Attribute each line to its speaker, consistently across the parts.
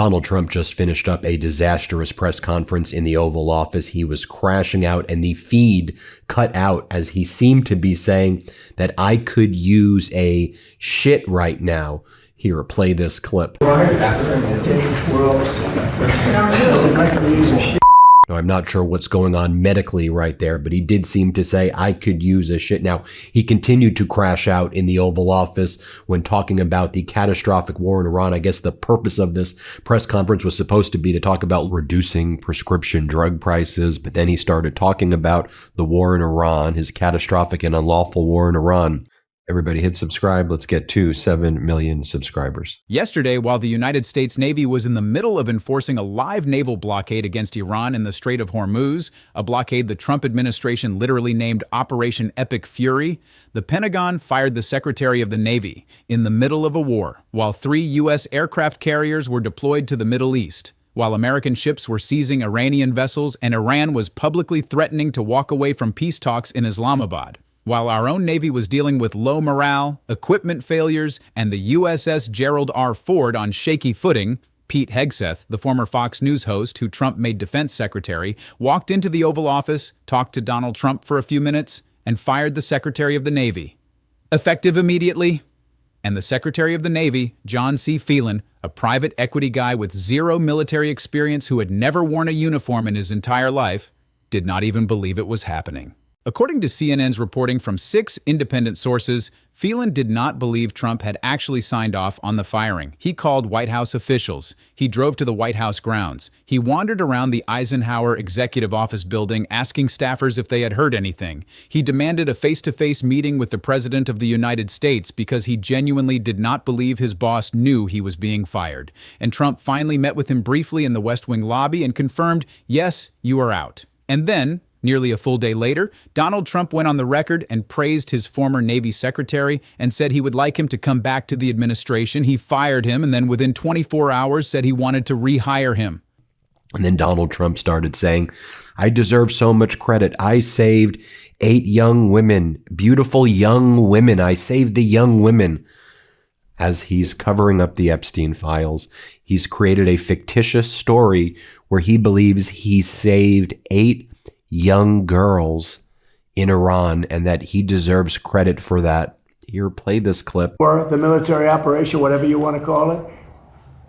Speaker 1: Donald Trump just finished up a disastrous press conference in the Oval Office. He was crashing out and the feed cut out as he seemed to be saying that I could use a shit right now. Here, play this clip. Now, I'm not sure what's going on medically right there, but he did seem to say, I could use a shit. Now, he continued to crash out in the Oval Office when talking about the catastrophic war in Iran. I guess the purpose of this press conference was supposed to be to talk about reducing prescription drug prices, but then he started talking about the war in Iran, his catastrophic and unlawful war in Iran. Everybody hit subscribe. Let's get to 7 million subscribers.
Speaker 2: Yesterday, while the United States Navy was in the middle of enforcing a live naval blockade against Iran in the Strait of Hormuz, a blockade the Trump administration literally named Operation Epic Fury, the Pentagon fired the Secretary of the Navy in the middle of a war, while 3 U.S. aircraft carriers were deployed to the Middle East, while American ships were seizing Iranian vessels and Iran was publicly threatening to walk away from peace talks in Islamabad. While our own Navy was dealing with low morale, equipment failures, and the USS Gerald R. Ford on shaky footing, Pete Hegseth, the former Fox News host who Trump made defense secretary, walked into the Oval Office, talked to Donald Trump for a few minutes, and fired the Secretary of the Navy. Effective immediately, and the Secretary of the Navy, John C. Phelan, a private equity guy with zero military experience who had never worn a uniform in his entire life, did not even believe it was happening. According to CNN's reporting from 6 independent sources, Phelan did not believe Trump had actually signed off on the firing. He called White House officials. He drove to the White House grounds. He wandered around the Eisenhower Executive Office building asking staffers if they had heard anything. He demanded a face-to-face meeting with the President of the United States because he genuinely did not believe his boss knew he was being fired. And Trump finally met with him briefly in the West Wing lobby and confirmed, yes, you are out. And then, nearly a full day later, Donald Trump went on the record and praised his former Navy secretary and said he would like him to come back to the administration. He fired him and then within 24 hours said he wanted to rehire him.
Speaker 1: And then Donald Trump started saying, I deserve so much credit. I saved 8 young women, beautiful young women. I saved the young women. As he's covering up the Epstein files, he's created a fictitious story where he believes he saved 8 young girls in Iran and that he deserves credit for that. Here, play this clip.
Speaker 3: Or the military operation, whatever you want to call it.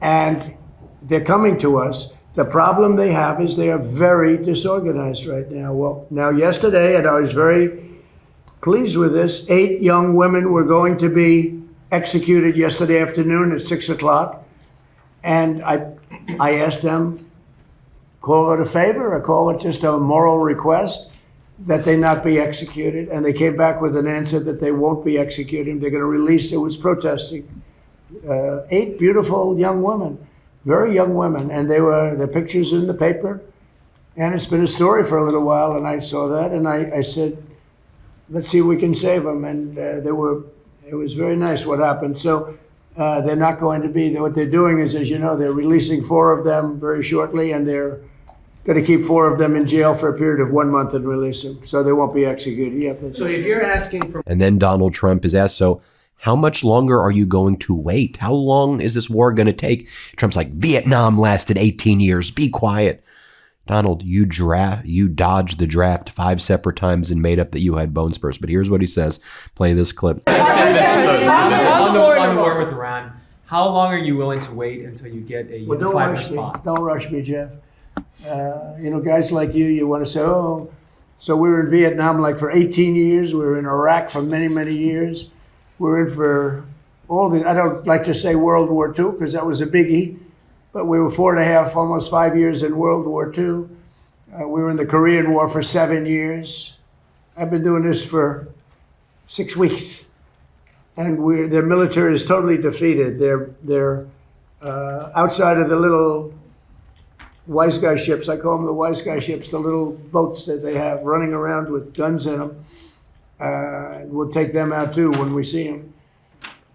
Speaker 3: And they're coming to us. The problem they have is they are very disorganized right now. Well, now yesterday, and I was very pleased with this, 8 young women were going to be executed yesterday afternoon at 6 o'clock. And I asked them, call it a favor or call it just a moral request that they not be executed. And they came back with an answer that they won't be executed. They're going to release, it was protesting. 8 beautiful young women, very young women. And their pictures in the paper. And it's been a story for a little while. And I saw that and I said, let's see if we can save them. And it was very nice what happened. So they're not going to be, what they're doing is, as you know, they're releasing 4 of them very shortly, and they're going to keep 4 of them in jail for a period of 1 month and release them. So they won't be executed. Yeah,
Speaker 4: so if you're asking for...
Speaker 1: And then Donald Trump is asked, so how much longer are you going to wait? How long is this war going to take? Trump's like, Vietnam lasted 18 years. Be quiet. Donald, you dodged the draft 5 separate times and made up that you had bone spurs. But here's what he says. Play this clip.
Speaker 4: On the war with Iran, how long are you willing to wait until you get a unified response?
Speaker 3: Don't rush me, Jeff. Guys like you want to say, oh, so we were in Vietnam like for 18 years. We were in Iraq for many, many years. We're in for I don't like to say World War II because that was a biggie, but we were 4.5, almost 5 years in World War II. We were in the Korean War for 7 years. I've been doing this for 6 weeks. And their military is totally defeated. They're outside of the little wise guy ships. I call them the wise guy ships, the little boats that they have running around with guns in them. We'll take them out too when we see them.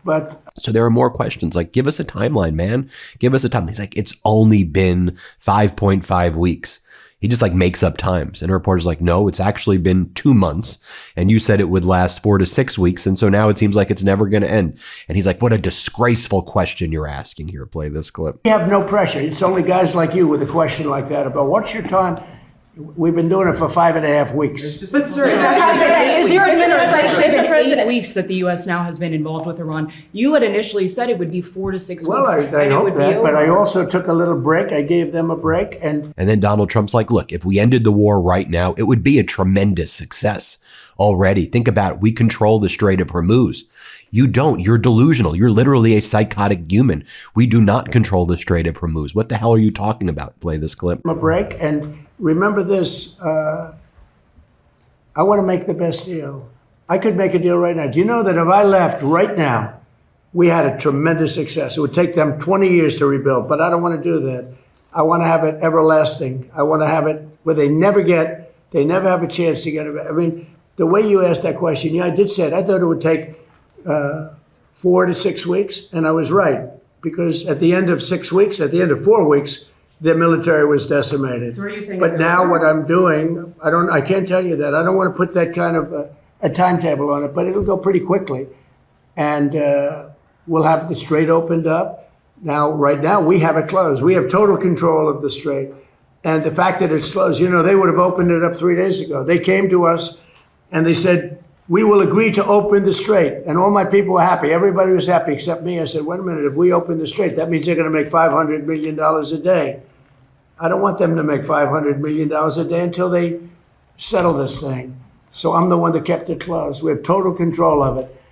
Speaker 3: But
Speaker 1: so there are more questions like, give us a timeline, man. Give us a timeline. He's like, it's only been 5.5 weeks. He just like makes up times. And a reporter's like, no, it's actually been 2 months. And you said it would last 4 to 6 weeks. And so now it seems like it's never going to end. And he's like, what a disgraceful question you're asking here. Play this clip.
Speaker 3: We have no pressure. It's only guys like you with a question like that about what's your time. We've been doing it for 5.5 weeks.
Speaker 5: But sir,
Speaker 6: is your administration
Speaker 5: Mr. President,
Speaker 6: 8 weeks that the U.S. now has been involved with Iran? You had initially said it would be 4 to 6
Speaker 3: Well,
Speaker 6: weeks.
Speaker 3: I
Speaker 6: and it
Speaker 3: hope
Speaker 6: would be
Speaker 3: that, but
Speaker 6: over.
Speaker 3: I also took a little break. I gave them a break. And
Speaker 1: then Donald Trump's like, look, if we ended the war right now, it would be a tremendous success already. Think about it. We control the Strait of Hormuz. You don't. You're delusional. You're literally a psychotic human. We do not control the Strait of Hormuz. What the hell are you talking about? Play this clip.
Speaker 3: a break. And remember this, I want to make the best deal. I could make a deal right now. Do you know that if I left right now, we had a tremendous success. It would take them 20 years to rebuild, but I don't want to do that. I want to have it everlasting. I want to have it where they never have a chance to get it. I mean, the way you asked that question, yeah, I did say it. I thought it would take 4 to 6 weeks, and I was right, because at the end of 6 weeks, at the end of 4 weeks, their military was decimated.
Speaker 6: So are you saying
Speaker 3: but
Speaker 6: it's
Speaker 3: now
Speaker 6: over?
Speaker 3: what I'm doing, I can't tell you that. I don't want to put that kind of a timetable on it, but it'll go pretty quickly. And we'll have the strait opened up. Now, right now, we have it closed. We have total control of the strait. And the fact that it's closed, you know, they would have opened it up 3 days ago. They came to us and they said, we will agree to open the strait. And all my people were happy. Everybody was happy except me. I said, wait a minute, if we open the strait, that means they're going to make $500 million a day. I don't want them to make $500 million a day until they settle this thing. So I'm the one that kept it closed. We have total control of it.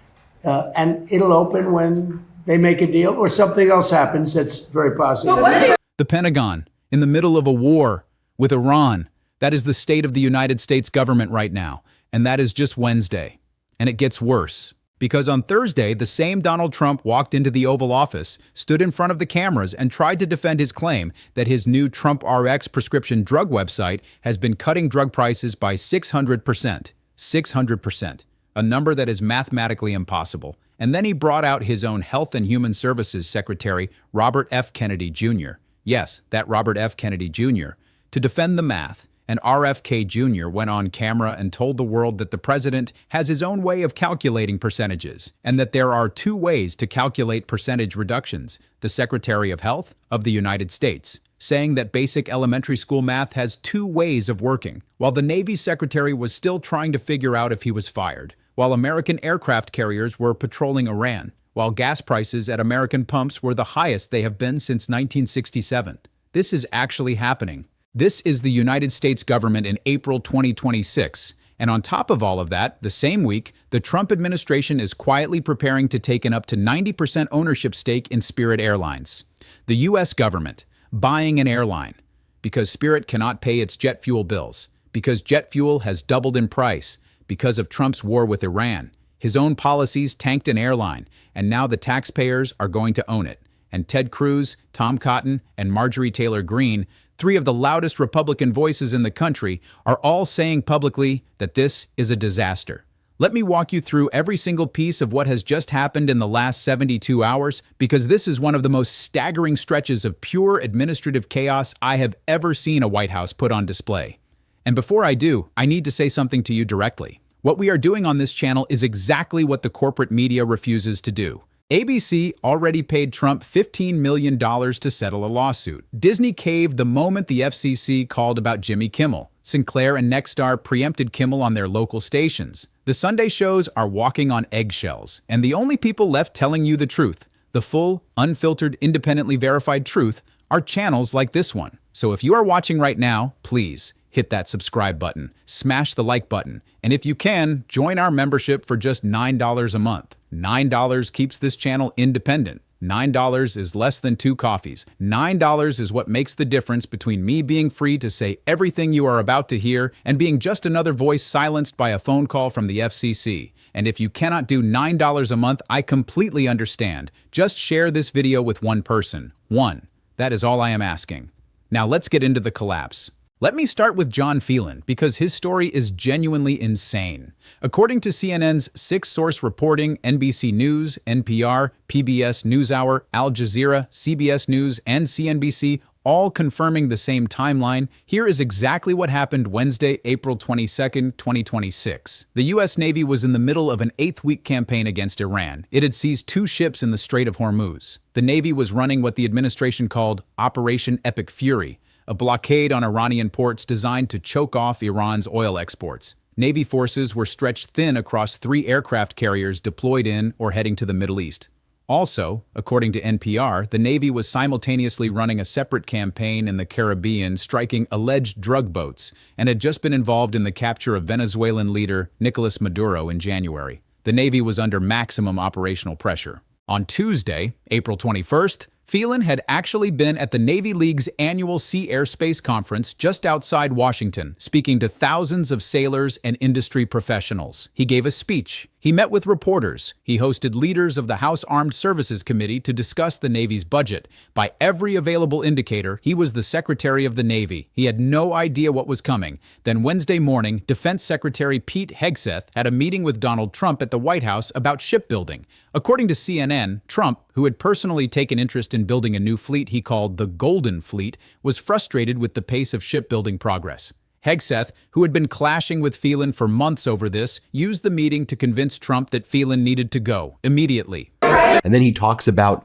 Speaker 3: And it'll open when they make a deal or something else happens that's very positive.
Speaker 2: The Pentagon, in the middle of a war with Iran. That is the state of the United States government right now. And that is just Wednesday. And it gets worse. Because on Thursday, the same Donald Trump walked into the Oval Office, stood in front of the cameras, and tried to defend his claim that his new Trump RX prescription drug website has been cutting drug prices by 600%. 600%. A number that is mathematically impossible. And then he brought out his own Health and Human Services Secretary, Robert F. Kennedy Jr. Yes, that Robert F. Kennedy Jr. to defend the math. And RFK Jr. went on camera and told the world that the president has his own way of calculating percentages, and that there are 2 ways to calculate percentage reductions, the Secretary of Health of the United States, saying that basic elementary school math has 2 ways of working, while the Navy Secretary was still trying to figure out if he was fired, while American aircraft carriers were patrolling Iran, while gas prices at American pumps were the highest they have been since 1967. This is actually happening. This is the United States government in April 2026. And on top of all of that, the same week, the Trump administration is quietly preparing to take an up to 90% ownership stake in Spirit Airlines. The U.S. government buying an airline because Spirit cannot pay its jet fuel bills, because jet fuel has doubled in price, because of Trump's war with Iran. His own policies tanked an airline, and now the taxpayers are going to own it. And Ted Cruz, Tom Cotton, and Marjorie Taylor Greene, 3 of the loudest Republican voices in the country, are all saying publicly that this is a disaster. Let me walk you through every single piece of what has just happened in the last 72 hours, because this is one of the most staggering stretches of pure administrative chaos I have ever seen a White House put on display. And before I do, I need to say something to you directly. What we are doing on this channel is exactly what the corporate media refuses to do. ABC already paid Trump $15 million to settle a lawsuit. Disney caved the moment the FCC called about Jimmy Kimmel. Sinclair and Nexstar preempted Kimmel on their local stations. The Sunday shows are walking on eggshells, and the only people left telling you the truth, the full, unfiltered, independently verified truth, are channels like this one. So if you are watching right now, please hit that subscribe button, smash the like button, and if you can, join our membership for just $9 a month. $9 keeps this channel independent. $9 is less than 2 coffees. $9 is what makes the difference between me being free to say everything you are about to hear and being just another voice silenced by a phone call from the FCC. And if you cannot do $9 a month, I completely understand. Just share this video with one person. One. That is all I am asking. Now let's get into the collapse. Let me start with John Phelan, because his story is genuinely insane. According to CNN's 6-source reporting, NBC News, NPR, PBS NewsHour, Al Jazeera, CBS News, and CNBC all confirming the same timeline. Here is exactly what happened Wednesday, April 22nd, 2026. The U.S. Navy was in the middle of an 8th-week campaign against Iran. It had seized 2 ships in the Strait of Hormuz. The Navy was running what the administration called Operation Epic Fury, a blockade on Iranian ports designed to choke off Iran's oil exports. Navy forces were stretched thin across 3 aircraft carriers deployed in or heading to the Middle East. Also, according to NPR, the Navy was simultaneously running a separate campaign in the Caribbean striking alleged drug boats and had just been involved in the capture of Venezuelan leader Nicolas Maduro in January. The Navy was under maximum operational pressure. On Tuesday, April 21st, Phelan had actually been at the Navy League's annual Sea Air Space Conference just outside Washington, speaking to thousands of sailors and industry professionals. He gave a speech. He met with reporters. He hosted leaders of the House Armed Services Committee to discuss the Navy's budget. By every available indicator, he was the Secretary of the Navy. He had no idea what was coming. Then Wednesday morning, Defense Secretary Pete Hegseth had a meeting with Donald Trump at the White House about shipbuilding. According to CNN, Trump, who had personally taken interest in building a new fleet he called the Golden Fleet, was frustrated with the pace of shipbuilding progress. Hegseth, who had been clashing with Phelan for months over this, used the meeting to convince Trump that Phelan needed to go immediately.
Speaker 1: And then he talks about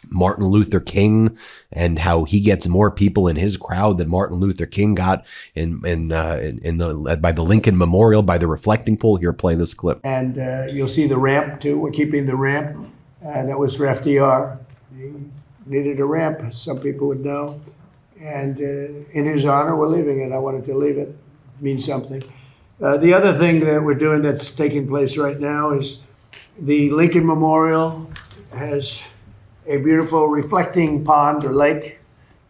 Speaker 1: Martin Luther King and how he gets more people in his crowd than Martin Luther King got by the Lincoln Memorial, by the reflecting pool. Here, play this clip.
Speaker 3: And you'll see the ramp too. We're keeping the ramp, and that was for FDR. He needed a ramp, as some people would know. And in his honor, we're leaving it. I wanted to leave it. It means something. The other thing that we're doing that's taking place right now is the Lincoln Memorial has a beautiful reflecting pond or lake.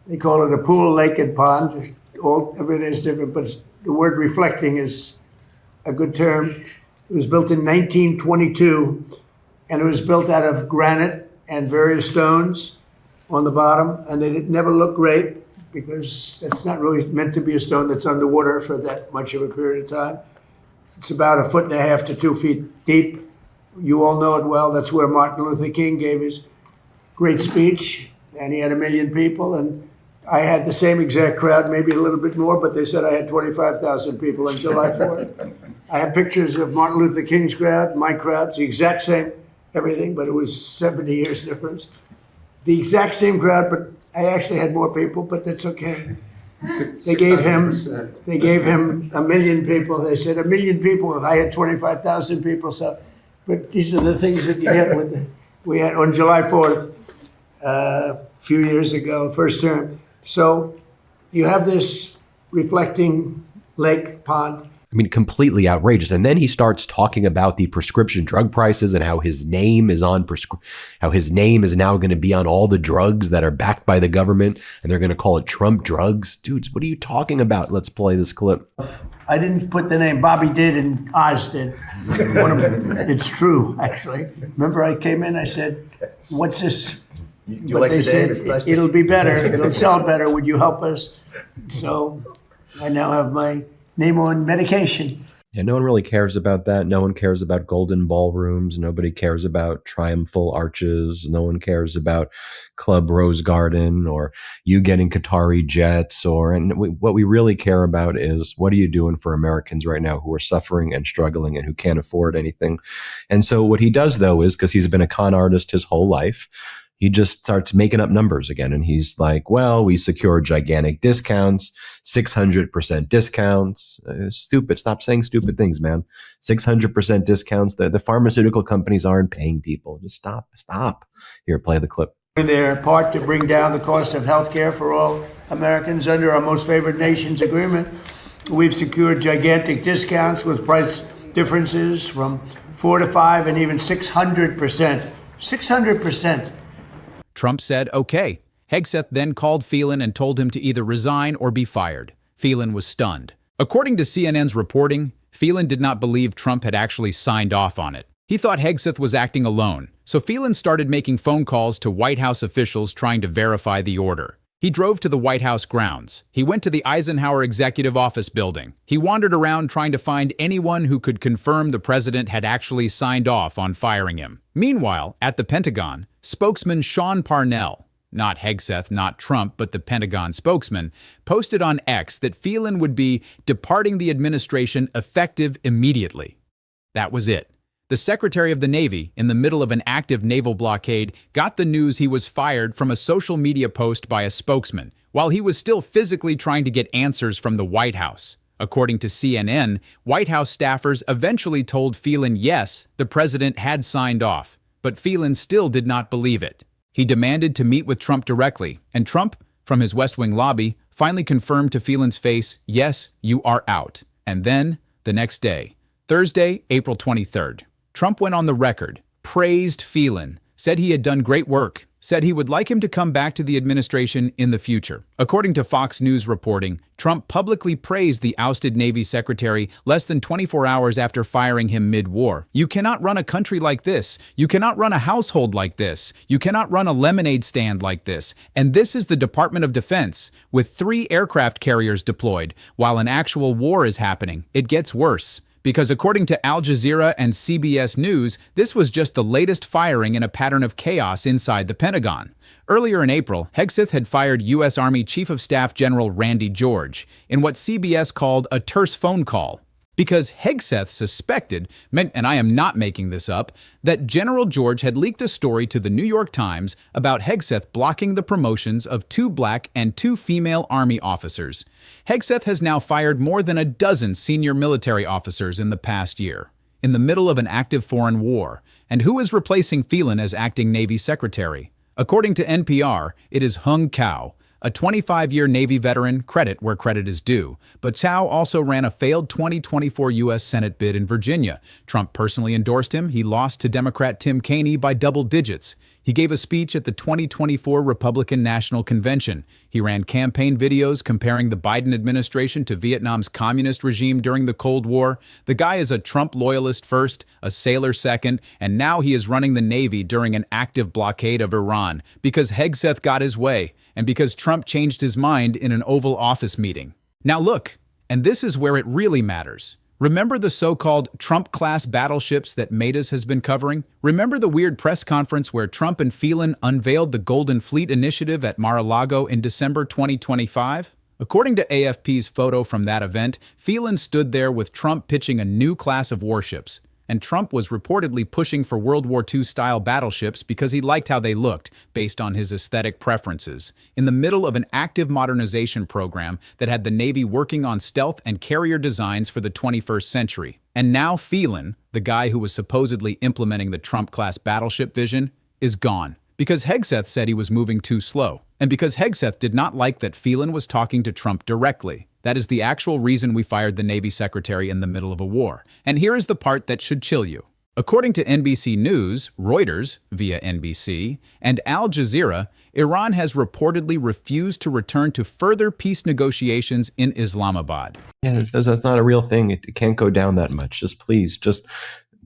Speaker 3: They call it a pool, lake, and pond. Everything is different, but the word reflecting is a good term. It was built in 1922, and it was built out of granite and various stones on the bottom, and they never look great, because that's not really meant to be a stone that's underwater for that much of a period of time. It's about 1.5 to 2 feet deep. You all know it well. That's where Martin Luther King gave his great speech, and he had 1 million people. And I had the same exact crowd, maybe a little bit more, but they said I had 25,000 people on July 4th. I have pictures of Martin Luther King's crowd, my crowd. It's the exact same everything, but it was 70 years difference. The exact same crowd, but I actually had more people, but that's okay. They gave him 1 million people. They said 1 million people. I had 25,000 people. So, but these are the things that you get we had on July 4th, a few years ago, first term. So you have this reflecting lake pond.
Speaker 1: I mean, completely outrageous. And then he starts talking about the prescription drug prices and how his name is now going to be on all the drugs that are backed by the government, and they're going to call it Trump drugs. Dudes, what are you talking about? Let's play this clip.
Speaker 3: I didn't put the name. Bobby did, and Oz did. It's true, actually. Remember, I came in, I said, what's this?
Speaker 5: You like the name?
Speaker 3: It'll be better. It'll sell better. Would you help us? So I now have my name on medication.
Speaker 1: Yeah, no one really cares about that. No one cares about golden ballrooms. Nobody cares about triumphal arches. No one cares about Club Rose Garden or you getting Qatari jets. What we really care about is, what are you doing for Americans right now who are suffering and struggling and who can't afford anything? And so what he does, though, is, because he's been a con artist his whole life, he just starts making up numbers again. And he's like, well, we secure gigantic discounts, 600% discounts. Stupid. Stop saying stupid things, man. 600% discounts. The pharmaceutical companies aren't paying people. Just stop. Here, play the clip.
Speaker 3: Their part to bring down the cost of health care for all Americans under our most favored nations agreement. We've secured gigantic discounts with price differences from 4 to 5 and even 600%. 600%.
Speaker 2: Trump said, okay. Hegseth then called Phelan and told him to either resign or be fired. Phelan was stunned. According to CNN's reporting, Phelan did not believe Trump had actually signed off on it. He thought Hegseth was acting alone, so Phelan started making phone calls to White House officials trying to verify the order. He drove to the White House grounds. He went to the Eisenhower Executive Office building. He wandered around trying to find anyone who could confirm the president had actually signed off on firing him. Meanwhile, at the Pentagon, spokesman Sean Parnell not Hegseth, not Trump, but the Pentagon spokesman, posted on X that Phelan would be departing the administration effective immediately. That was it. The Secretary of the Navy, in the middle of an active naval blockade, got the news he was fired from a social media post by a spokesman, while he was still physically trying to get answers from the White House. According to CNN, White House staffers eventually told Phelan yes, the president had signed off, but Phelan still did not believe it. He demanded to meet with Trump directly, and Trump, from his West Wing lobby, finally confirmed to Phelan's face, yes, you are out. And then, the next day, Thursday, April 23rd, Trump went on the record, praised Phelan, said he had done great work, said he would like him to come back to the administration in the future. According to Fox News reporting, Trump publicly praised the ousted Navy secretary less than 24 hours after firing him mid-war. You cannot run a country like this. You cannot run a household like this. You cannot run a lemonade stand like this. And this is the Department of Defense, with 3 aircraft carriers deployed, while an actual war is happening. It gets worse. Because according to Al Jazeera and CBS News, this was just the latest firing in a pattern of chaos inside the Pentagon. Earlier in April, Hegseth had fired U.S. Army Chief of Staff General Randy George in what CBS called a terse phone call. Because Hegseth suspected, and I am not making this up, that General George had leaked a story to the New York Times about Hegseth blocking the promotions of 2 black and 2 female Army officers. Hegseth has now fired more than a dozen senior military officers in the past year, in the middle of an active foreign war. And who is replacing Phelan as acting Navy Secretary? According to NPR, it is Hung Cao, a 25-year Navy veteran, credit where credit is due. But Cao also ran a failed 2024 U.S. Senate bid in Virginia. Trump personally endorsed him. He lost to Democrat Tim Kaine by double digits. He gave a speech at the 2024 Republican National Convention. He ran campaign videos comparing the Biden administration to Vietnam's communist regime during the Cold War. The guy is a Trump loyalist first, a sailor second, and now he is running the Navy during an active blockade of Iran because Hegseth got his way and because Trump changed his mind in an Oval Office meeting. Now look, and this is where it really matters. Remember the so-called Trump-class battleships that Meadows has been covering? Remember the weird press conference where Trump and Phelan unveiled the Golden Fleet Initiative at Mar-a-Lago in December 2025? According to AFP's photo from that event, Phelan stood there with Trump pitching a new class of warships. And Trump was reportedly pushing for World War II-style battleships because he liked how they looked, based on his aesthetic preferences, in the middle of an active modernization program that had the Navy working on stealth and carrier designs for the 21st century. And now Phelan, the guy who was supposedly implementing the Trump-class battleship vision, is gone. Because Hegseth said he was moving too slow. And because Hegseth did not like that Phelan was talking to Trump directly. That is the actual reason we fired the Navy secretary in the middle of a war. And here is the part that should chill you. According to NBC News, Reuters, via NBC, and Al Jazeera, Iran has reportedly refused to return to further peace negotiations in Islamabad.
Speaker 1: Yeah, that's not a real thing. It can't go down that much. Just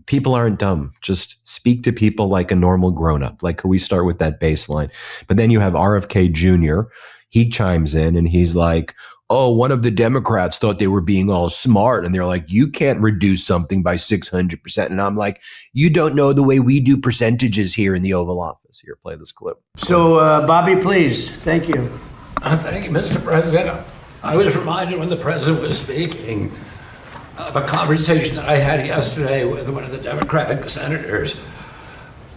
Speaker 1: people aren't dumb. Just speak to people like a normal grown-up. Like, could we start with that baseline? But then you have RFK Jr., he chimes in and he's like, oh, one of the Democrats thought they were being all smart. And they're like, you can't reduce something by 600%. And I'm like, you don't know the way we do percentages here in the Oval Office. Here, play this clip.
Speaker 3: So, Bobby, please. Thank you.
Speaker 5: Thank you, Mr. President. I was reminded when the president was speaking of a conversation that I had yesterday with one of the Democratic senators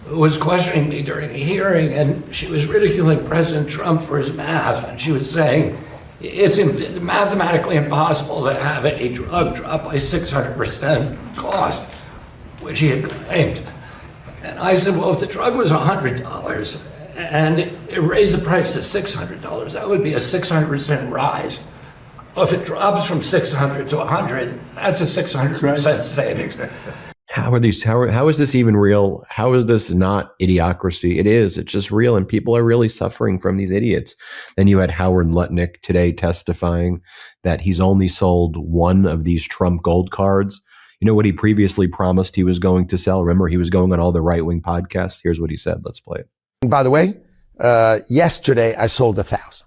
Speaker 5: who was questioning me during a hearing, and she was ridiculing President Trump for his math. And she was saying, it's mathematically impossible to have a drug drop by 600% cost, which he had claimed. And I said, well, if the drug was $100 and it raised the price to $600, that would be a 600% rise. Well, if it drops from 600 to 100, that's a 600% savings.
Speaker 1: How is this even real? How is this not idiocracy? It is. It's just real. And people are really suffering from these idiots. Then you had Howard Lutnick today testifying that he's only sold one of these Trump gold cards. You know what he previously promised he was going to sell? Remember, he was going on all the right-wing podcasts. Here's what he said. Let's play it.
Speaker 7: And by the way, yesterday I sold 1,000.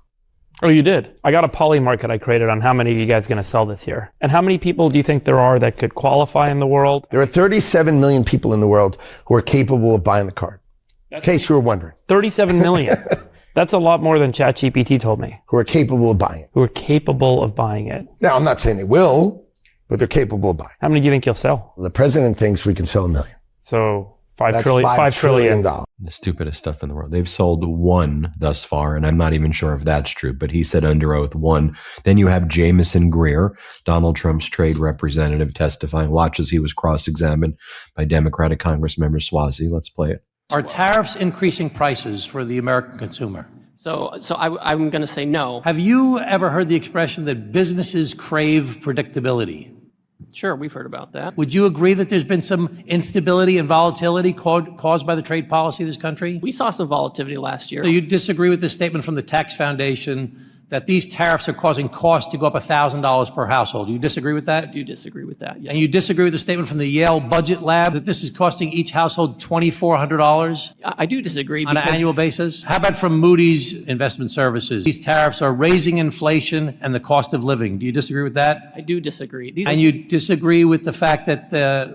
Speaker 8: Oh, you did? I got a poly market I created on how many of you guys going to sell this year. And how many people do you think there are that could qualify in the world?
Speaker 7: There are 37 million people in the world who are capable of buying the card. In case you were wondering.
Speaker 8: 37 million. That's a lot more than ChatGPT told me.
Speaker 7: Who are capable of buying it.
Speaker 8: Who are capable of buying it.
Speaker 7: Now, I'm not saying they will, but they're capable of buying it.
Speaker 8: How many do you think you'll sell?
Speaker 7: The president thinks we can sell 1 million.
Speaker 8: So
Speaker 7: That's
Speaker 8: $5 trillion.
Speaker 1: The stupidest stuff in the world. They've sold 1 thus far, and I'm not even sure if that's true, but he said under oath 1. Then you have Jamison Greer, Donald Trump's trade representative, testifying. Watch as he was cross-examined by Democratic Congressmember Swazi. Let's play it.
Speaker 9: Are tariffs increasing prices for the American consumer?
Speaker 10: So I'm going to say no.
Speaker 9: Have you ever heard the expression that businesses crave predictability?
Speaker 10: Sure, we've heard about that.
Speaker 9: Would you agree that there's been some instability and volatility caused by the trade policy of this country?
Speaker 10: We saw some volatility last year.
Speaker 9: So you disagree with the statement from the Tax Foundation that these tariffs are causing costs to go up $1,000 per household? Do you disagree with that?
Speaker 10: I do disagree with that, yes.
Speaker 9: And you disagree with the statement from the Yale Budget Lab that this is costing each household $2,400?
Speaker 10: I do disagree.
Speaker 9: On an annual basis? How about from Moody's Investment Services? These tariffs are raising inflation and the cost of living. Do you disagree with that?
Speaker 10: I do disagree.
Speaker 9: And you disagree with the fact that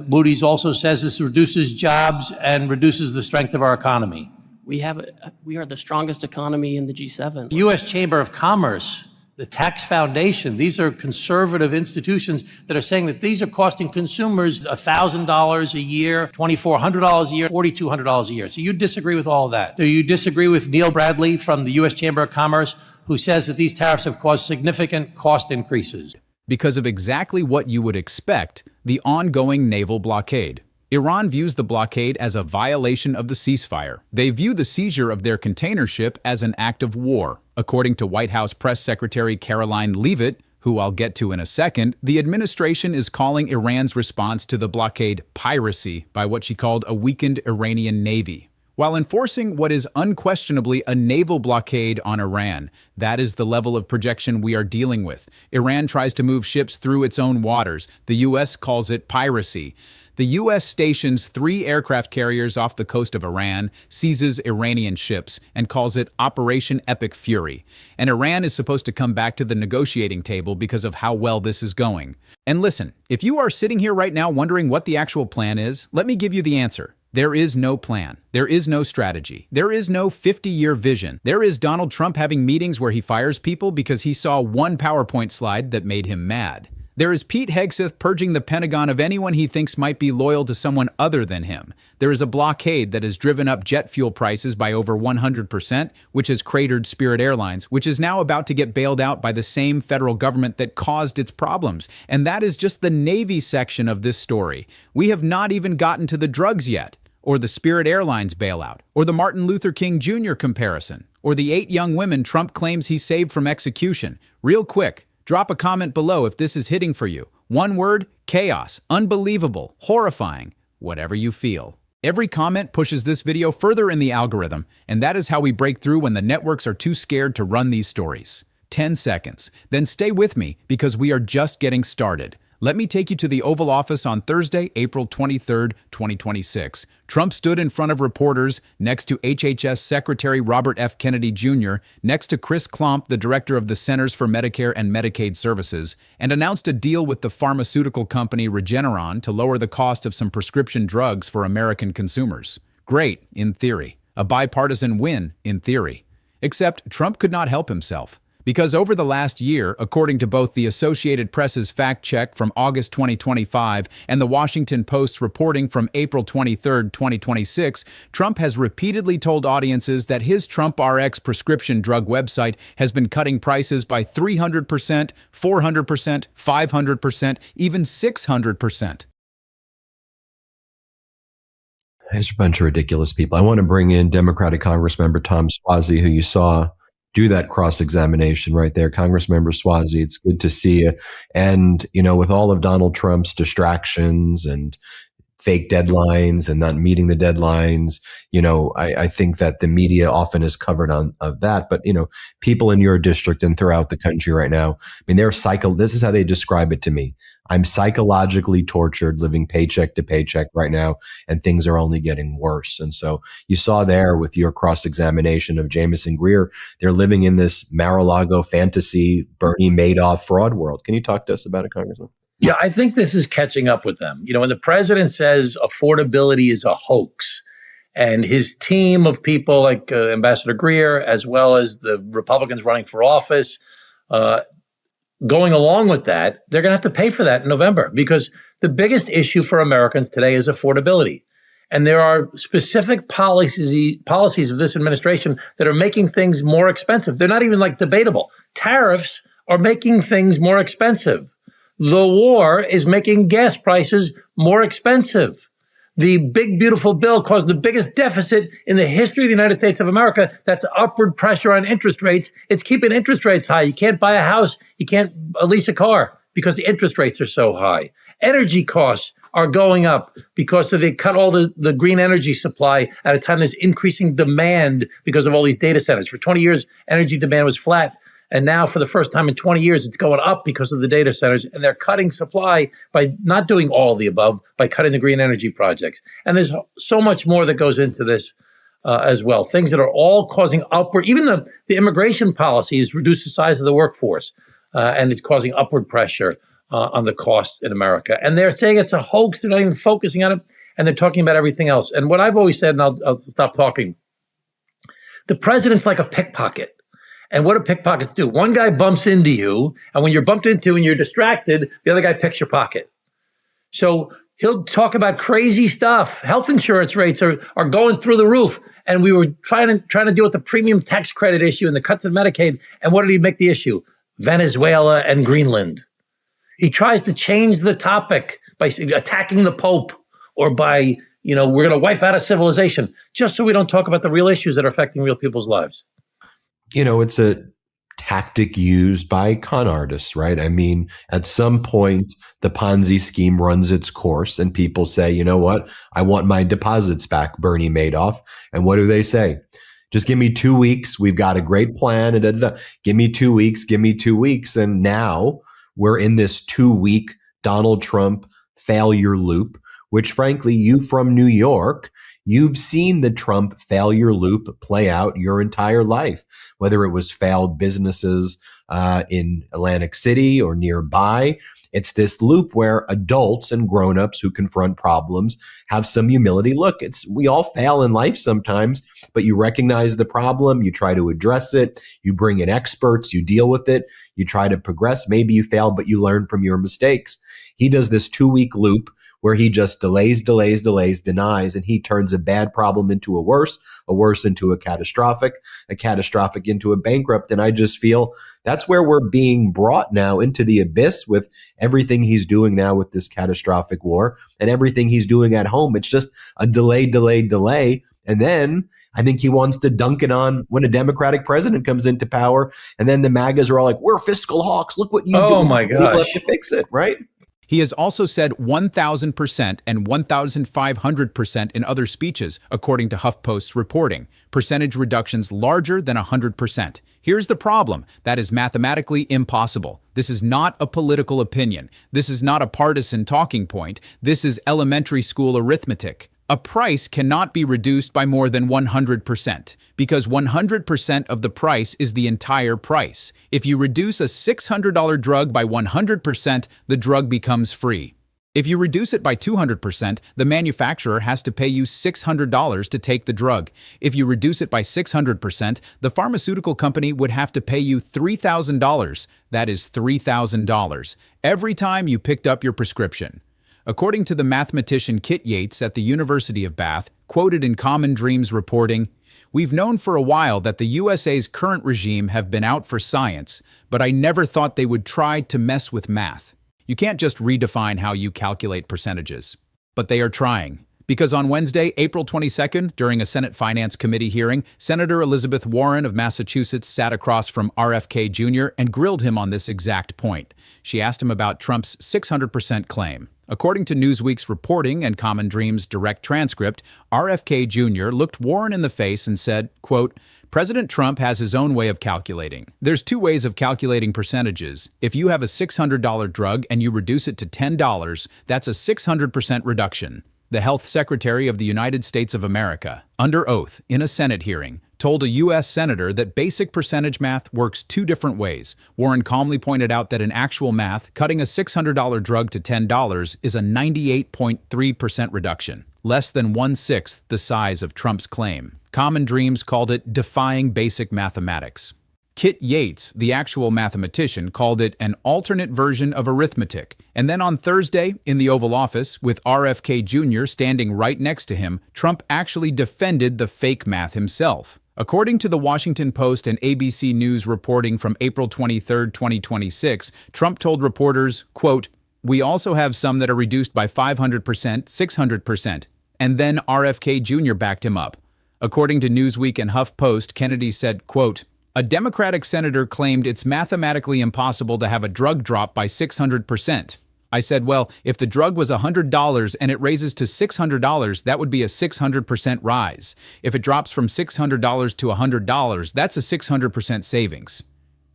Speaker 9: Moody's also says this reduces jobs and reduces the strength of our economy?
Speaker 10: We are the strongest economy in the G7.
Speaker 9: The U.S. Chamber of Commerce, the Tax Foundation, these are conservative institutions that are saying that these are costing consumers $1,000 a year, $2,400 a year, $4,200 a year. So you disagree with all of that. Do you disagree with Neil Bradley from the U.S. Chamber of Commerce, who says that these tariffs have caused significant cost increases?
Speaker 2: Because of exactly what you would expect, the ongoing naval blockade. Iran views the blockade as a violation of the ceasefire. They view the seizure of their container ship as an act of war. According to White House Press Secretary Caroline Leavitt, who I'll get to in a second, the administration is calling Iran's response to the blockade piracy by what she called a weakened Iranian navy. While enforcing what is unquestionably a naval blockade on Iran, that is the level of projection we are dealing with. Iran tries to move ships through its own waters. The U.S. calls it piracy. The U.S. stations 3 aircraft carriers off the coast of Iran, seizes Iranian ships, and calls it Operation Epic Fury. And Iran is supposed to come back to the negotiating table because of how well this is going. And listen, if you are sitting here right now wondering what the actual plan is, let me give you the answer. There is no plan. There is no strategy. There is no 50-year vision. There is Donald Trump having meetings where he fires people because he saw one PowerPoint slide that made him mad. There is Pete Hegseth purging the Pentagon of anyone he thinks might be loyal to someone other than him. There is a blockade that has driven up jet fuel prices by over 100%, which has cratered Spirit Airlines, which is now about to get bailed out by the same federal government that caused its problems. And that is just the Navy section of this story. We have not even gotten to the drugs yet, or the Spirit Airlines bailout, or the Martin Luther King Jr. comparison, or the 8 young women Trump claims he saved from execution. Real quick, drop a comment below if this is hitting for you. One word, chaos, unbelievable, horrifying, whatever you feel. Every comment pushes this video further in the algorithm, and that is how we break through when the networks are too scared to run these stories. 10 seconds. Then stay with me because we are just getting started. Let me take you to the Oval Office on Thursday, April 23, 2026. Trump stood in front of reporters next to HHS Secretary Robert F. Kennedy Jr., next to Chris Klomp, the director of the Centers for Medicare and Medicaid Services, and announced a deal with the pharmaceutical company Regeneron to lower the cost of some prescription drugs for American consumers. Great, in theory. A bipartisan win, in theory. Except Trump could not help himself. Because over the last year, according to both the Associated Press's fact check from August 2025 and the Washington Post's reporting from April 23, 2026, Trump has repeatedly told audiences that his TrumpRx prescription drug website has been cutting prices by 300%, 400%, 500%, even 600%.
Speaker 1: There's a bunch of ridiculous people. I want to bring in Democratic Congressmember Tom Swazi, who you saw do that cross-examination right there. Congressmember Swazi, it's good to see you. And, you know, with all of Donald Trump's distractions and fake deadlines and not meeting the deadlines, you know, I think that the media often is covered of that. But, you know, people in your district and throughout the country right now, I mean, this is how they describe it to me. I'm psychologically tortured, living paycheck to paycheck right now, and things are only getting worse. And so you saw there with your cross-examination of Jamison Greer, they're living in this Mar-a-Lago fantasy Bernie Madoff fraud world. Can you talk to us about it, Congressman?
Speaker 9: Yeah, I think this is catching up with them. You know, when the president says affordability is a hoax and his team of people like Ambassador Greer, as well as the Republicans running for office, going along with that, they're going to have to pay for that in November, because the biggest issue for Americans today is affordability. And there are specific policies of this administration that are making things more expensive. They're not even like debatable. Tariffs are making things more expensive. The war is making gas prices more expensive. The big, beautiful bill caused the biggest deficit in the history of the United States of America. That's upward pressure on interest rates. It's keeping interest rates high. You can't buy a house. You can't lease a car because the interest rates are so high. Energy costs are going up because they cut all the green energy supply at a time there's increasing demand because of all these data centers. For 20 years, energy demand was flat. And now for the first time in 20 years, it's going up because of the data centers. And they're cutting supply by not doing all of the above, by cutting the green energy projects. And there's so much more that goes into this as well. Things that are all causing upward, even the immigration policy has reduced the size of the workforce, and it's causing upward pressure on the costs in America. And they're saying it's a hoax. They're not even focusing on it. And they're talking about everything else. And what I've always said, and I'll stop talking, the president's like a pickpocket. And what do pickpockets do? One guy bumps into you, and when you're bumped into and you're distracted, the other guy picks your pocket. So he'll talk about crazy stuff. Health insurance rates are going through the roof. And we were trying to deal with the premium tax credit issue and the cuts in Medicaid. And what did he make the issue? Venezuela and Greenland. He tries to change the topic by attacking the Pope or by, we're going to wipe out a civilization, just so we don't talk about the real issues that are affecting real people's lives.
Speaker 1: It's a tactic used by con artists, right? I mean, at some point, the Ponzi scheme runs its course and people say, you know what? I want my deposits back, Bernie Madoff. And what do they say? Just give me 2 weeks. We've got a great plan. Give me 2 weeks. Give me 2 weeks. And now we're in this 2-week Donald Trump failure loop, which frankly, you from New York, you've seen the Trump failure loop play out your entire life, whether it was failed businesses in Atlantic City or nearby. It's this loop where adults and grownups who confront problems have some humility. Look, we all fail in life sometimes, but you recognize the problem, you try to address it, you bring in experts, you deal with it, you try to progress. Maybe you fail, but you learn from your mistakes. He does this 2-week loop where he just delays, denies, and he turns a bad problem into a worse into a catastrophic into a bankrupt. And I just feel that's where we're being brought now into the abyss with everything he's doing now with this catastrophic war and everything he's doing at home. It's just a delay. And then I think he wants to dunk it on when a Democratic president comes into power. And then the MAGAs are all like, we're fiscal hawks. Look what you do.
Speaker 9: Oh my gosh.
Speaker 1: We'll have to fix it, right?
Speaker 2: He has also said 1,000% and 1,500% in other speeches, according to HuffPost's reporting, percentage reductions larger than 100%. Here's the problem. That is mathematically impossible. This is not a political opinion. This is not a partisan talking point. This is elementary school arithmetic. A price cannot be reduced by more than 100%, because 100% of the price is the entire price. If you reduce a $600 drug by 100%, the drug becomes free. If you reduce it by 200%, the manufacturer has to pay you $600 to take the drug. If you reduce it by 600%, the pharmaceutical company would have to pay you $3,000. That is $3,000 every time you picked up your prescription. According to the mathematician Kit Yates at the University of Bath, quoted in Common Dreams reporting, "We've known for a while that the USA's current regime have been out for science, but I never thought they would try to mess with math. You can't just redefine how you calculate percentages." But they are trying. Because on Wednesday, April 22nd, during a Senate Finance Committee hearing, Senator Elizabeth Warren of Massachusetts sat across from RFK Jr. and grilled him on this exact point. She asked him about Trump's 600% claim. According to Newsweek's reporting and Common Dreams' direct transcript, RFK Jr. looked Warren in the face and said, quote, "President Trump has his own way of calculating. There's two ways of calculating percentages. If you have a $600 drug and you reduce it to $10, that's a 600% reduction." The Health Secretary of the United States of America, under oath in a Senate hearing, told a U.S. senator that basic percentage math works two different ways. Warren calmly pointed out that in actual math, cutting a $600 drug to $10 is a 98.3% reduction. less than 1/6 the size of Trump's claim. Common Dreams called it defying basic mathematics. Kit Yates, the actual mathematician, called it an alternate version of arithmetic. And then on Thursday, in the Oval Office, with RFK Jr. standing right next to him, Trump actually defended the fake math himself. According to the Washington Post and ABC News reporting from April 23, 2026, Trump told reporters, quote, "We also have some that are reduced by 500%, 600%. And then RFK Jr. backed him up. According to Newsweek and HuffPost, Kennedy said, quote, "A Democratic senator claimed it's mathematically impossible to have a drug drop by 600%. I said, well, if the drug was $100 and it raises to $600, that would be a 600% rise. If it drops from $600 to $100, that's a 600% savings."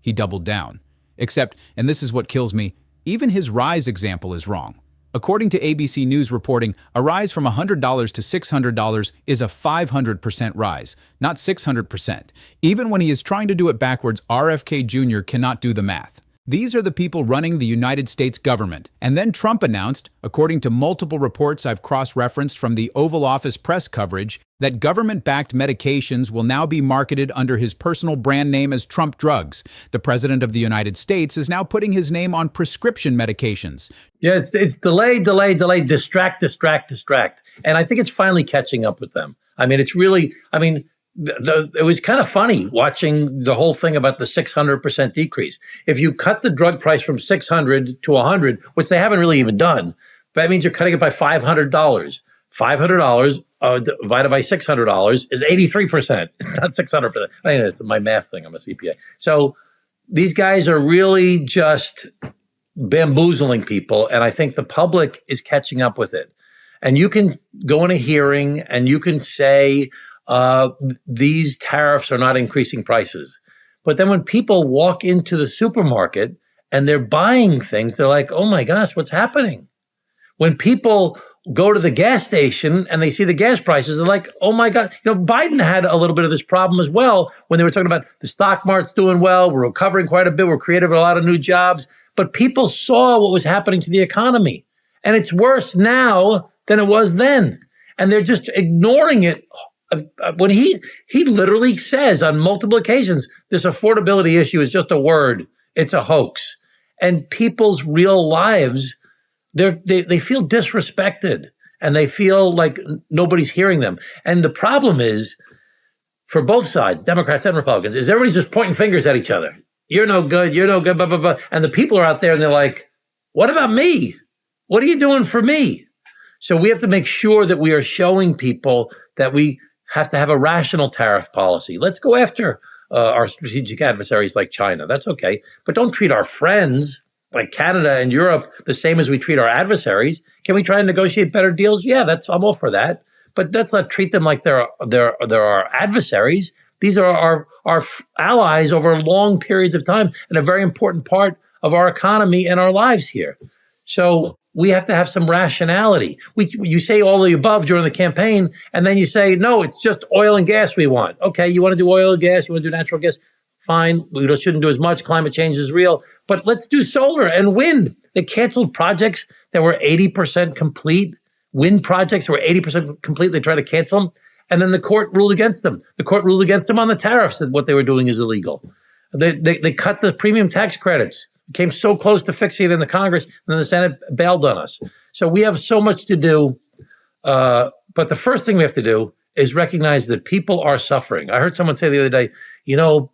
Speaker 2: He doubled down. Except, and this is what kills me, even his rise example is wrong. According to ABC News reporting, a rise from $100 to $600 is a 500% rise, not 600%. Even when he is trying to do it backwards, RFK Jr. cannot do the math. These are the people running the United States government. And then Trump announced, according to multiple reports I've cross-referenced from the Oval Office press coverage, that government-backed medications will now be marketed under his personal brand name as Trump Drugs. The President of the United States is now putting his name on prescription medications.
Speaker 9: Yeah, it's delay, distract. And I think it's finally catching up with them. I mean, it's really, it was kind of funny watching the whole thing about the 600% decrease. If you cut the drug price from 600 to 100, which they haven't really even done, that means you're cutting it by $500. $500 divided by $600 is 83%. It's not 600%. I mean, it's my math thing. I'm a CPA. So these guys are really just bamboozling people, and I think the public is catching up with it. And you can go in a hearing and you can say, these tariffs are not increasing prices. But then when people walk into the supermarket and they're buying things, they're like, oh my gosh, what's happening? When people go to the gas station and they see the gas prices, they're like, oh my God. Biden had a little bit of this problem as well when they were talking about the stock market's doing well, we're recovering quite a bit, we're creating a lot of new jobs. But people saw what was happening to the economy. And it's worse now than it was then. And they're just ignoring it. When he literally says on multiple occasions, this affordability issue is just a word. It's a hoax. And people's real lives, they feel disrespected and they feel like nobody's hearing them. And the problem is, for both sides, Democrats and Republicans, is everybody's just pointing fingers at each other. You're no good, blah, blah, blah. And the people are out there and they're like, what about me? What are you doing for me? So we have to make sure that we are showing people that we have to have a rational tariff policy. Let's go after our strategic adversaries like China. That's okay. But don't treat our friends like Canada and Europe the same as we treat our adversaries. Can we try and negotiate better deals? Yeah, I'm all for that. But let's not treat them like they're our adversaries. These are our allies over long periods of time and a very important part of our economy and our lives here. So we have to have some rationality. You say all the above during the campaign, and then you say, no, it's just oil and gas we want. Okay, you want to do oil and gas, you want to do natural gas, fine. We shouldn't do as much. Climate change is real. But let's do solar and wind. They canceled projects that were 80% complete. Wind projects were 80% complete. They tried to cancel them. And then the court ruled against them. The court ruled against them on the tariffs that what they were doing is illegal. They cut the premium tax credits. Came so close to fixing it in the Congress, and then the Senate bailed on us. So we have so much to do. But the first thing we have to do is recognize that people are suffering. I heard someone say the other day,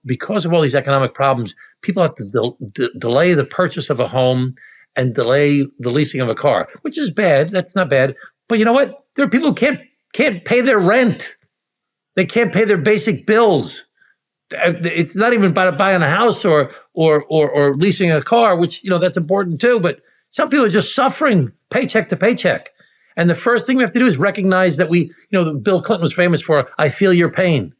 Speaker 9: because of all these economic problems, people have to delay the purchase of a home and delay the leasing of a car, which is bad. That's not bad. But you know what? There are people who can't pay their rent. They can't pay their basic bills. It's not even about buying a house or leasing a car, which, that's important too. But some people are just suffering paycheck to paycheck. And the first thing we have to do is recognize that Bill Clinton was famous for, I feel your pain.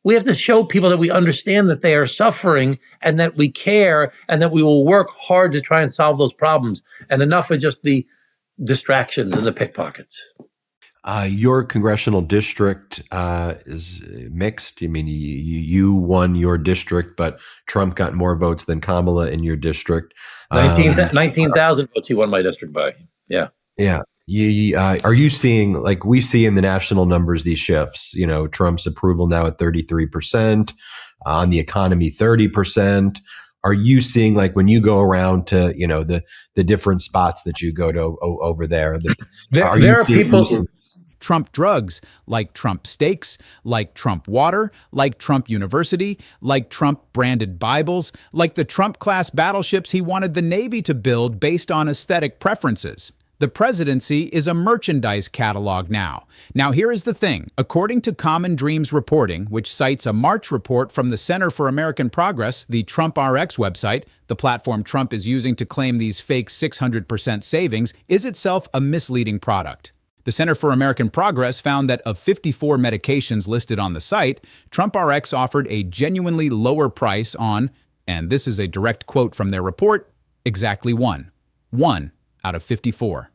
Speaker 9: We have to show people that we understand that they are suffering and that we care and that we will work hard to try and solve those problems. And enough of just the distractions and the pickpockets.
Speaker 1: Your congressional district is mixed. I mean, you won your district, but Trump got more votes than Kamala in your district.
Speaker 9: 19,000 votes he won my district by. Yeah.
Speaker 1: Yeah. Are you seeing, like we see in the national numbers, these shifts? Trump's approval now at 33%, on the economy 30%. Are you seeing, like, when you go around to the different spots that you go to over there?
Speaker 9: There are people.
Speaker 2: Trump drugs, like Trump steaks, like Trump water, like Trump University, like Trump branded Bibles, like the Trump class battleships he wanted the Navy to build based on aesthetic preferences. The presidency is a merchandise catalog now. Now, here is the thing. According to Common Dreams reporting, which cites a March report from the Center for American Progress, the Trump RX website, the platform Trump is using to claim these fake 600% savings, is itself a misleading product. The Center for American Progress found that of 54 medications listed on the site, Trump RX offered a genuinely lower price on, and this is a direct quote from their report, exactly one. 1 out of 54.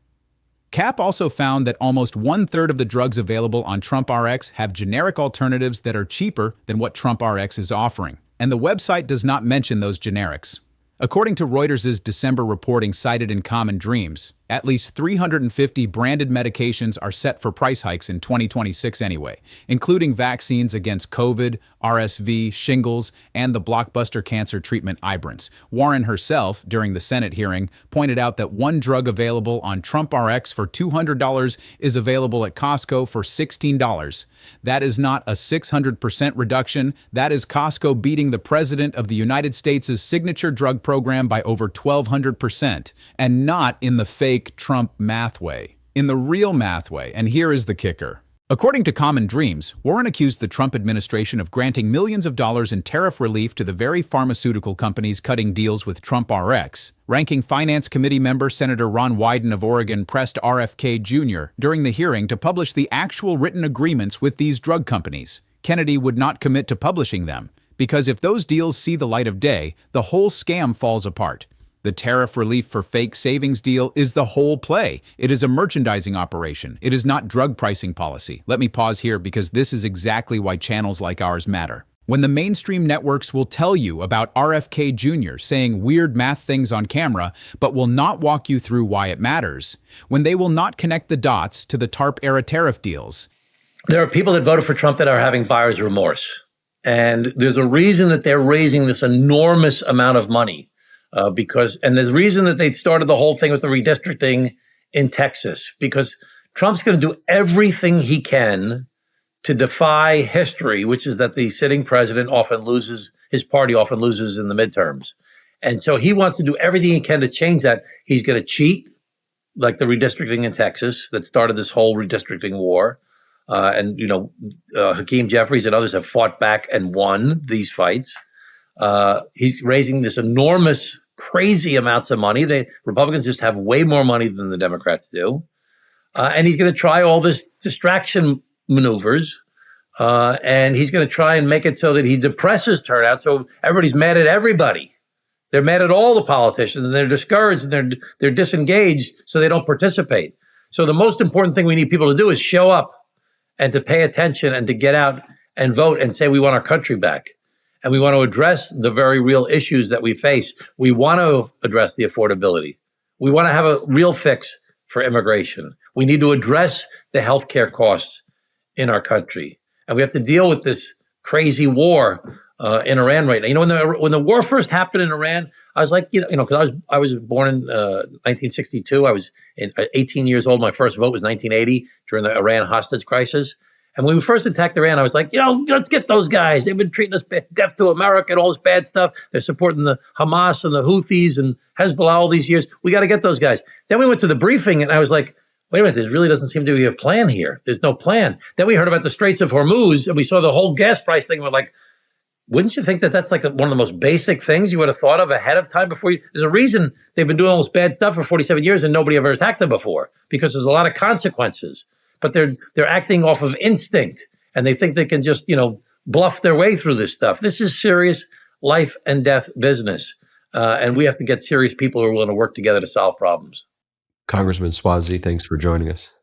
Speaker 2: CAP also found that almost 1/3 of the drugs available on Trump RX have generic alternatives that are cheaper than what Trump RX is offering, and the website does not mention those generics. According to Reuters' December reporting cited in Common Dreams, at least 350 branded medications are set for price hikes in 2026 anyway, including vaccines against COVID, RSV, shingles, and the blockbuster cancer treatment Ibrance. Warren herself, during the Senate hearing, pointed out that one drug available on Trump RX for $200 is available at Costco for $16. That is not a 600% reduction. That is Costco beating the President of the United States' signature drug program by over 1,200%, and not in the fake Trump math way, in the real math way. And here is the kicker. According to Common Dreams, Warren accused the Trump administration of granting millions of dollars in tariff relief to the very pharmaceutical companies cutting deals with Trump RX. Ranking Finance Committee member Senator Ron Wyden of Oregon pressed RFK Jr. during the hearing to publish the actual written agreements with these drug companies. Kennedy would not commit to publishing them, because if those deals see the light of day, the whole scam falls apart. The tariff relief for fake savings deal is the whole play. It is a merchandising operation. It is not drug pricing policy. Let me pause here because this is exactly why channels like ours matter. When the mainstream networks will tell you about RFK Jr. saying weird math things on camera, but will not walk you through why it matters. When they will not connect the dots to the TARP-era tariff deals.
Speaker 9: There are people that voted for Trump that are having buyer's remorse. And there's a reason that they're raising this enormous amount of money. And there's a reason that they started the whole thing with the redistricting in Texas, because Trump's going to do everything he can to defy history, which is that the sitting president often loses, his party often loses in the midterms. And so he wants to do everything he can to change that. He's going to cheat, like the redistricting in Texas that started this whole redistricting war. Hakeem Jeffries and others have fought back and won these fights. He's raising this enormous, crazy amounts of money. Republicans just have way more money than the Democrats do. And he's going to try all this distraction maneuvers. And he's going to try and make it so that he depresses turnout. So everybody's mad at everybody. They're mad at all the politicians, and they're discouraged, and they're disengaged, so they don't participate. So the most important thing we need people to do is show up and to pay attention and to get out and vote and say we want our country back. And we want to address the very real issues that we face. We want to address the affordability. We want to have a real fix for immigration. We need to address the healthcare costs in our country. And we have to deal with this crazy war in Iran right now. You know, when the war first happened in Iran, I was like, because I was born in 1962. I was 18 years old. My first vote was 1980 during the Iran hostage crisis. And when we first attacked Iran, I was like, let's get those guys. They've been treating us death to America and all this bad stuff. They're supporting the Hamas and the Houthis and Hezbollah all these years. We got to get those guys. Then we went to the briefing, and I was like, wait a minute, there really doesn't seem to be a plan here. There's no plan. Then we heard about the Straits of Hormuz, and we saw the whole gas price thing. We're like, wouldn't you think that that's like one of the most basic things you would have thought of ahead of time before you? There's a reason they've been doing all this bad stuff for 47 years and nobody ever attacked them before, because there's a lot of consequences. But they're acting off of instinct, and they think they can just, bluff their way through this stuff. This is serious life and death business. And we have to get serious people who are willing to work together to solve problems.
Speaker 1: Congressman Swazi, thanks for joining us.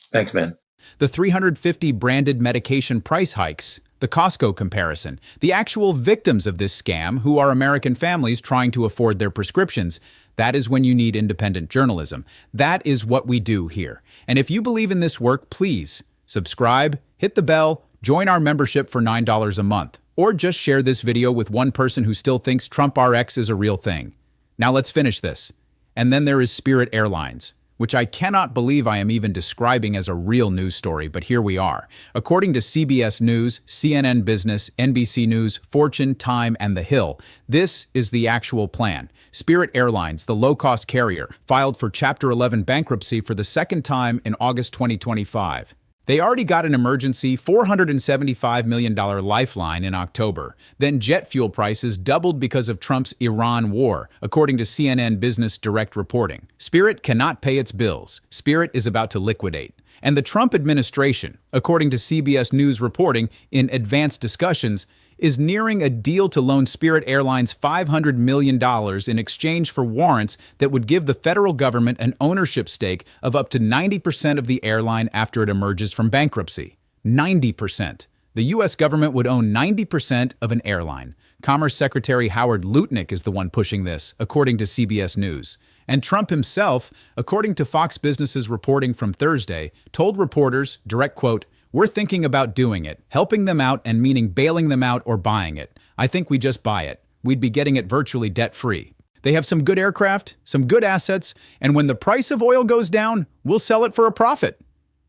Speaker 9: Thanks, man.
Speaker 2: The 350 branded medication price hikes, The Costco comparison, the actual victims of this scam who are American families trying to afford their prescriptions. That is when you need independent journalism. That is what we do here. And if you believe in this work, please subscribe, hit the bell, join our membership for $9 a month, or just share this video with one person who still thinks Trump RX is a real thing. Now let's finish this. And then there is Spirit Airlines, which I cannot believe I am even describing as a real news story, but here we are. According to CBS News, CNN Business, NBC News, Fortune, Time, and The Hill, this is the actual plan. Spirit Airlines, the low-cost carrier, filed for Chapter 11 bankruptcy for the second time in August 2025. They already got an emergency $475 million lifeline in October. Then jet fuel prices doubled because of Trump's Iran war, according to CNN Business Direct reporting. Spirit cannot pay its bills. Spirit is about to liquidate. And the Trump administration, according to CBS News reporting, in advanced discussions, is nearing a deal to loan Spirit Airlines $500 million in exchange for warrants that would give the federal government an ownership stake of up to 90% of the airline after it emerges from bankruptcy. 90%. The U.S. government would own 90% of an airline. Commerce Secretary Howard Lutnick is the one pushing this, according to CBS News. And Trump himself, according to Fox Business's reporting from Thursday, told reporters, direct quote, "We're thinking about doing it, helping them out and meaning bailing them out or buying it. I think we just buy it. We'd be getting it virtually debt-free. They have some good aircraft, some good assets, and when the price of oil goes down, we'll sell it for a profit."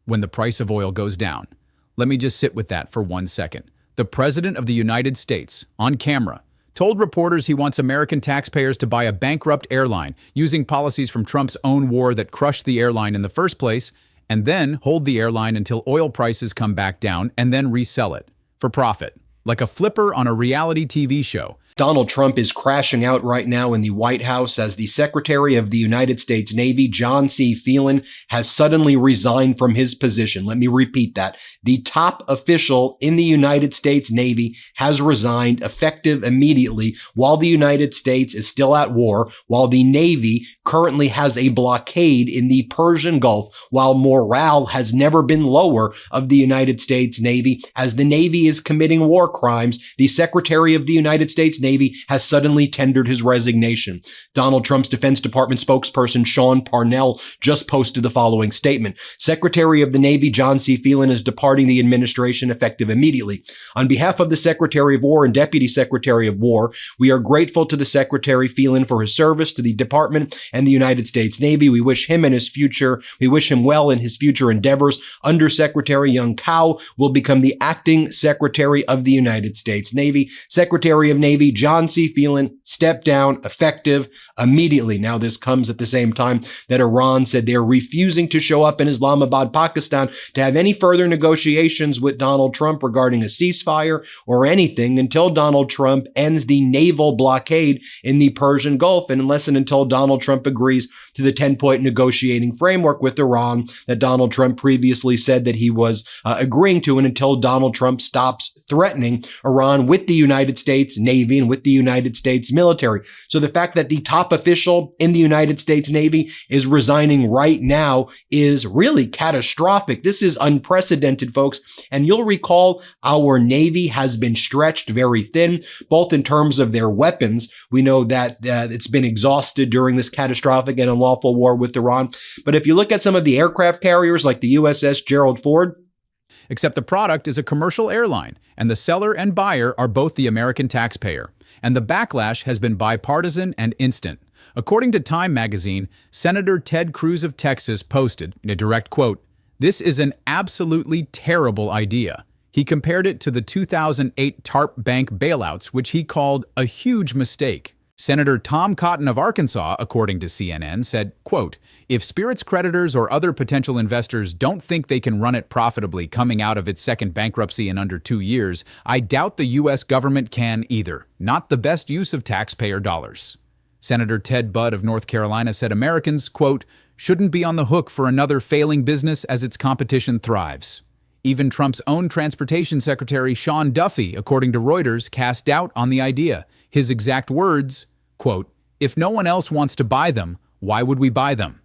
Speaker 2: When the price of oil goes down. Let me just sit with that for 1 second. The President of the United States, on camera, told reporters he wants American taxpayers to buy a bankrupt airline using policies from Trump's own war that crushed the airline in the first place, and then hold the airline until oil prices come back down and then resell it for profit, like a flipper on a reality TV show.
Speaker 1: Donald Trump is crashing out right now in the White House as the Secretary of the United States Navy, John C. Phelan, has suddenly resigned from his position. Let me repeat that. The top official in the United States Navy has resigned effective immediately while the United States is still at war, while the Navy currently has a blockade in the Persian Gulf, while morale has never been lower of the United States Navy. As the Navy is committing war crimes, the Secretary of the United States Navy has suddenly tendered his resignation. Donald Trump's Defense Department spokesperson Sean Parnell just posted the following statement. Secretary of the Navy John C. Phelan is departing the administration effective immediately. On behalf of the Secretary of War and Deputy Secretary of War, we are grateful to the Secretary Phelan for his service to the department and the United States Navy. We wish him well in his future endeavors. Under Secretary Young Kao will become the acting Secretary of the United States Navy. Secretary of Navy John C. Phelan stepped down effective immediately. Now, this comes at the same time that Iran said they're refusing to show up in Islamabad, Pakistan to have any further negotiations with Donald Trump regarding a ceasefire or anything until Donald Trump ends the naval blockade in the Persian Gulf and unless and until Donald Trump agrees to the 10-point negotiating framework with Iran that Donald Trump previously said that he was agreeing to, and until Donald Trump stops threatening Iran with the United States Navy and with the United States military. So the fact that the top official in the United States Navy is resigning right now is really catastrophic. This is unprecedented, folks. And you'll recall our Navy has been stretched very thin, both in terms of their weapons. We know that it's been exhausted during this catastrophic and unlawful war with Iran. But if you look at some of the aircraft carriers like the USS Gerald Ford,
Speaker 2: except the product is a commercial airline, and the seller and buyer are both the American taxpayer. And the backlash has been bipartisan and instant. According to Time magazine, Senator Ted Cruz of Texas posted, in a direct quote, "This is an absolutely terrible idea." He compared it to the 2008 TARP bank bailouts, which he called a huge mistake. Senator Tom Cotton of Arkansas, according to CNN, said, quote, "If Spirit's creditors or other potential investors don't think they can run it profitably coming out of its second bankruptcy in under 2 years, I doubt the U.S. government can either. Not the best use of taxpayer dollars." Senator Ted Budd of North Carolina said Americans, quote, "shouldn't be on the hook for another failing business as its competition thrives." Even Trump's own transportation secretary, Sean Duffy, according to Reuters, cast doubt on the idea. His exact words, quote, "If no one else wants to buy them, why would we buy them?"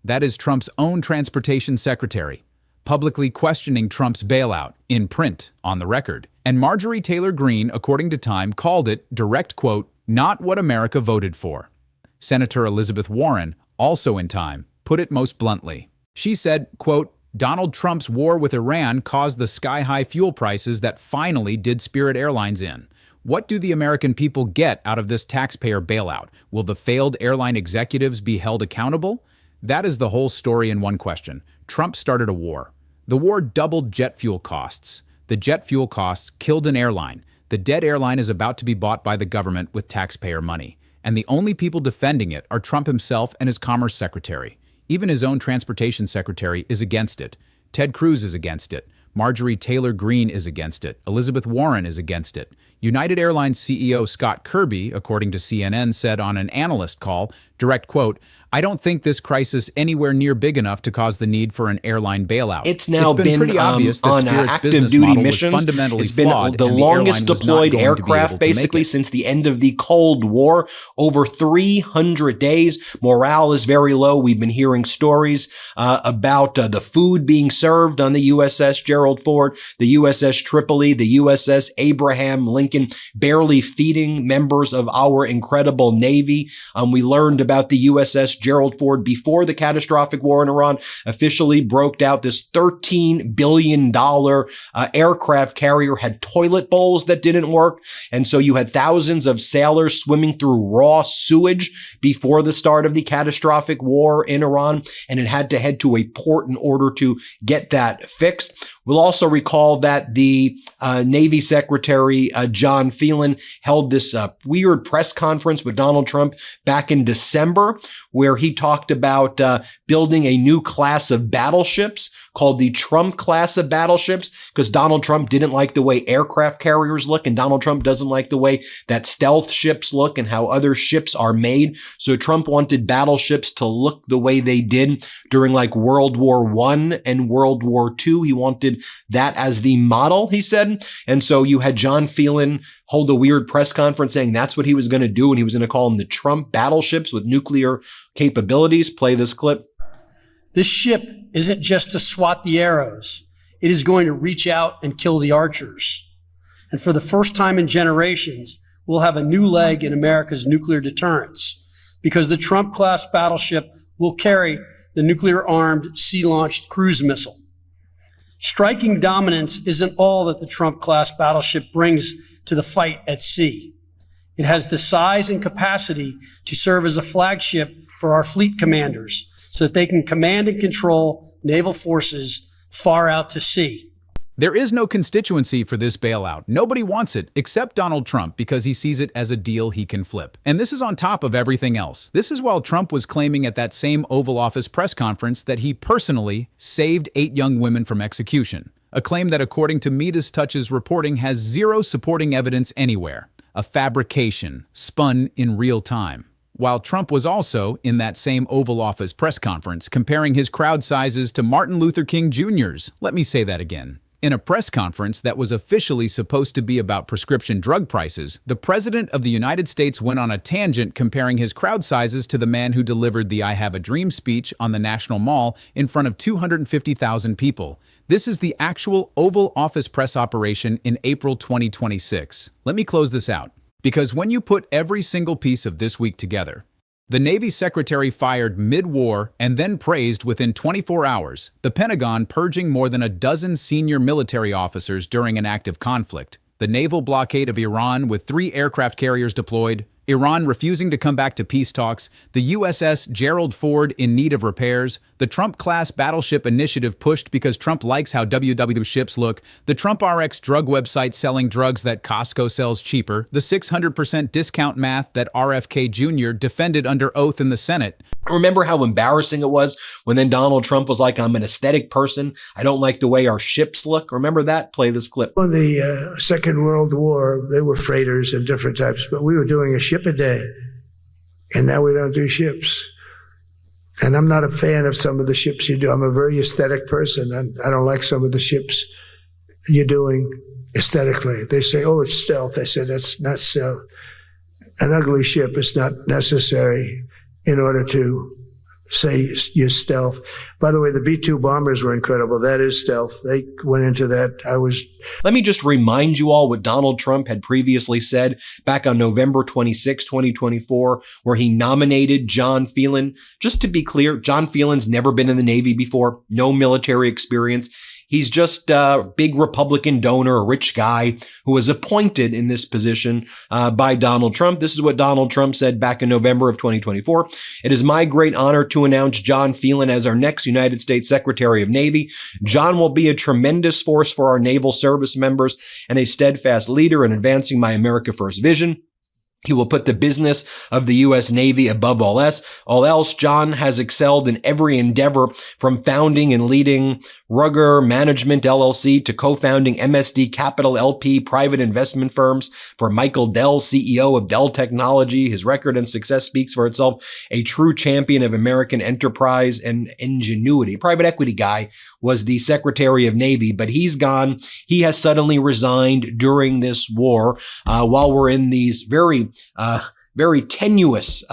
Speaker 2: That is Trump's own transportation secretary, publicly questioning Trump's bailout, in print, on the record. And Marjorie Taylor Greene, according to Time, called it, direct quote, not what America voted for. Senator Elizabeth Warren, also in Time, put it most bluntly. She said, quote, Donald Trump's war with Iran caused the sky-high fuel prices that finally did Spirit Airlines in. What do the American people get out of this taxpayer bailout? Will the failed airline executives be held accountable? That is the whole story in one question. Trump started a war. The war doubled jet fuel costs. The jet fuel costs killed an airline. The dead airline is about to be bought by the government with taxpayer money. And the only people defending it are Trump himself and his Commerce Secretary. Even his own Transportation Secretary is against it. Ted Cruz is against it. Marjorie Taylor Greene is against it. Elizabeth Warren is against it. United Airlines CEO Scott Kirby, according to CNN, said on an analyst call, direct quote, I don't think this crisis anywhere near big enough to cause the need for an airline bailout.
Speaker 1: It's now
Speaker 2: been pretty obvious that
Speaker 1: on
Speaker 2: Spirit's
Speaker 1: active
Speaker 2: business
Speaker 1: duty
Speaker 2: model was
Speaker 1: missions.
Speaker 2: fundamentally
Speaker 1: It's been
Speaker 2: flawed,
Speaker 1: the
Speaker 2: and
Speaker 1: longest
Speaker 2: airline was not
Speaker 1: deployed
Speaker 2: going to be able
Speaker 1: aircraft
Speaker 2: to
Speaker 1: basically
Speaker 2: make it.
Speaker 1: since the end of the Cold War. Over 300 days. Morale is very low. We've been hearing stories about the food being served on the USS Gerald Ford, the USS Tripoli, the USS Abraham Lincoln, barely feeding members of our incredible Navy. We learned about the USS Gerald Ford before the catastrophic war in Iran officially broke out. This $13 billion aircraft carrier had toilet bowls that didn't work. And so you had thousands of sailors swimming through raw sewage before the start of the catastrophic war in Iran. And it had to head to a port in order to get that fixed. We'll also recall that the Navy Secretary, John Phelan, held this weird press conference with Donald Trump back in December, where he talked about building a new class of battleships called the Trump class of battleships, because Donald Trump didn't like the way aircraft carriers look, and Donald Trump doesn't like the way that stealth ships look and how other ships are made. So Trump wanted battleships to look the way they did during like World War I and World War II. He wanted that as the model, he said. And so you had John Phelan hold a weird press conference saying that's what he was going to do, and he was going to call them the Trump battleships with nuclear capabilities. Play this clip.
Speaker 11: This ship isn't just to swat the arrows. It is going to reach out and kill the archers. And for the first time in generations, we'll have a new leg in America's nuclear deterrence, because the Trump-class battleship will carry the nuclear-armed, sea-launched cruise missile. Striking dominance isn't all that the Trump-class battleship brings to the fight at sea. It has the size and capacity to serve as a flagship for our fleet commanders, so that they can command and control naval forces far out to sea.
Speaker 2: There is no constituency for this bailout. Nobody wants it except Donald Trump, because he sees it as a deal he can flip. And this is on top of everything else. This is while Trump was claiming at that same Oval Office press conference that he personally saved 8 young women from execution. A claim that, according to Midas Touch's reporting, has zero supporting evidence anywhere. A fabrication, spun in real time. While Trump was also, in that same Oval Office press conference, comparing his crowd sizes to Martin Luther King Jr.'s. Let me say that again. In a press conference that was officially supposed to be about prescription drug prices, the President of the United States went on a tangent comparing his crowd sizes to the man who delivered the I Have a Dream speech on the National Mall in front of 250,000 people. This is the actual Oval Office press operation in April 2026. Let me close this out. Because when you put every single piece of this week together, the Navy Secretary fired mid-war and then praised within 24 hours, the Pentagon purging more than a dozen senior military officers during an active conflict, the naval blockade of Iran with 3 aircraft carriers deployed, Iran refusing to come back to peace talks, the USS Gerald Ford in need of repairs, the Trump-class battleship initiative pushed because Trump likes how WW ships look, the Trump RX drug website selling drugs that Costco sells cheaper, the 600% discount math that RFK Jr. defended under oath in the Senate.
Speaker 1: Remember how embarrassing it was when then Donald Trump was like, I'm an aesthetic person. I don't like the way our ships look. Remember that? Play this clip.
Speaker 3: In the Second World War, they were freighters of different types, but we were doing a ship a day. And now we don't do ships. And I'm not a fan of some of the ships you do. I'm a very aesthetic person, and I don't like some of the ships you're doing aesthetically. They say, oh, it's stealth. I said, that's not stealth. An ugly ship is not necessary in order to say you're stealth. By the way, the B-2 bombers were incredible. That is stealth. They went into that.
Speaker 1: Let me just remind you all what Donald Trump had previously said back on November 26, 2024, where he nominated John Phelan. Just to be clear, John Phelan's never been in the Navy before, no military experience. He's just a big Republican donor, a rich guy who was appointed in this position by Donald Trump. This is what Donald Trump said back in November of 2024. It is my great honor to announce John Phelan as our next United States Secretary of Navy. John will be a tremendous force for our naval service members and a steadfast leader in advancing my America First vision. He will put the business of the U.S. Navy above all else. John has excelled in every endeavor from founding and leading Rugger Management LLC to co-founding MSD Capital LP private investment firms for Michael Dell, CEO of Dell Technology. His record and success speaks for itself. A true champion of American enterprise and ingenuity. Private equity guy was the Secretary of Navy, but he's gone. He has suddenly resigned during this war while we're in these very tenuous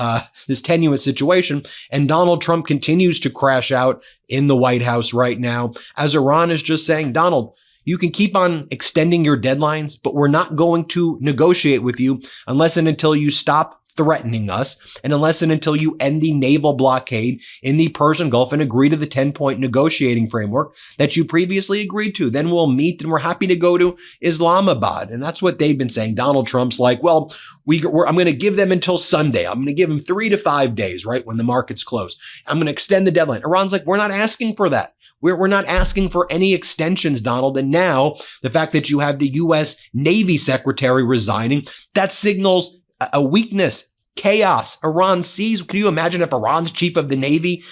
Speaker 1: situation. And Donald Trump continues to crash out in the White House right now, as Iran is just saying, Donald, you can keep on extending your deadlines, but we're not going to negotiate with you unless and until you stop threatening us, and unless and until you end the naval blockade in the Persian Gulf and agree to the 10-point negotiating framework that you previously agreed to. Then we'll meet and we're happy to go to Islamabad. And that's what they've been saying. Donald Trump's like, well, I'm going to give them until Sunday. I'm going to give them 3 to 5 days, right, when the markets close. I'm going to extend the deadline. Iran's like, we're not asking for that. We're not asking for any extensions, Donald. And now the fact that you have the U.S. Navy Secretary resigning, that signals a weakness, chaos. Iran sees. Can you imagine if Iran's chief of the Navy,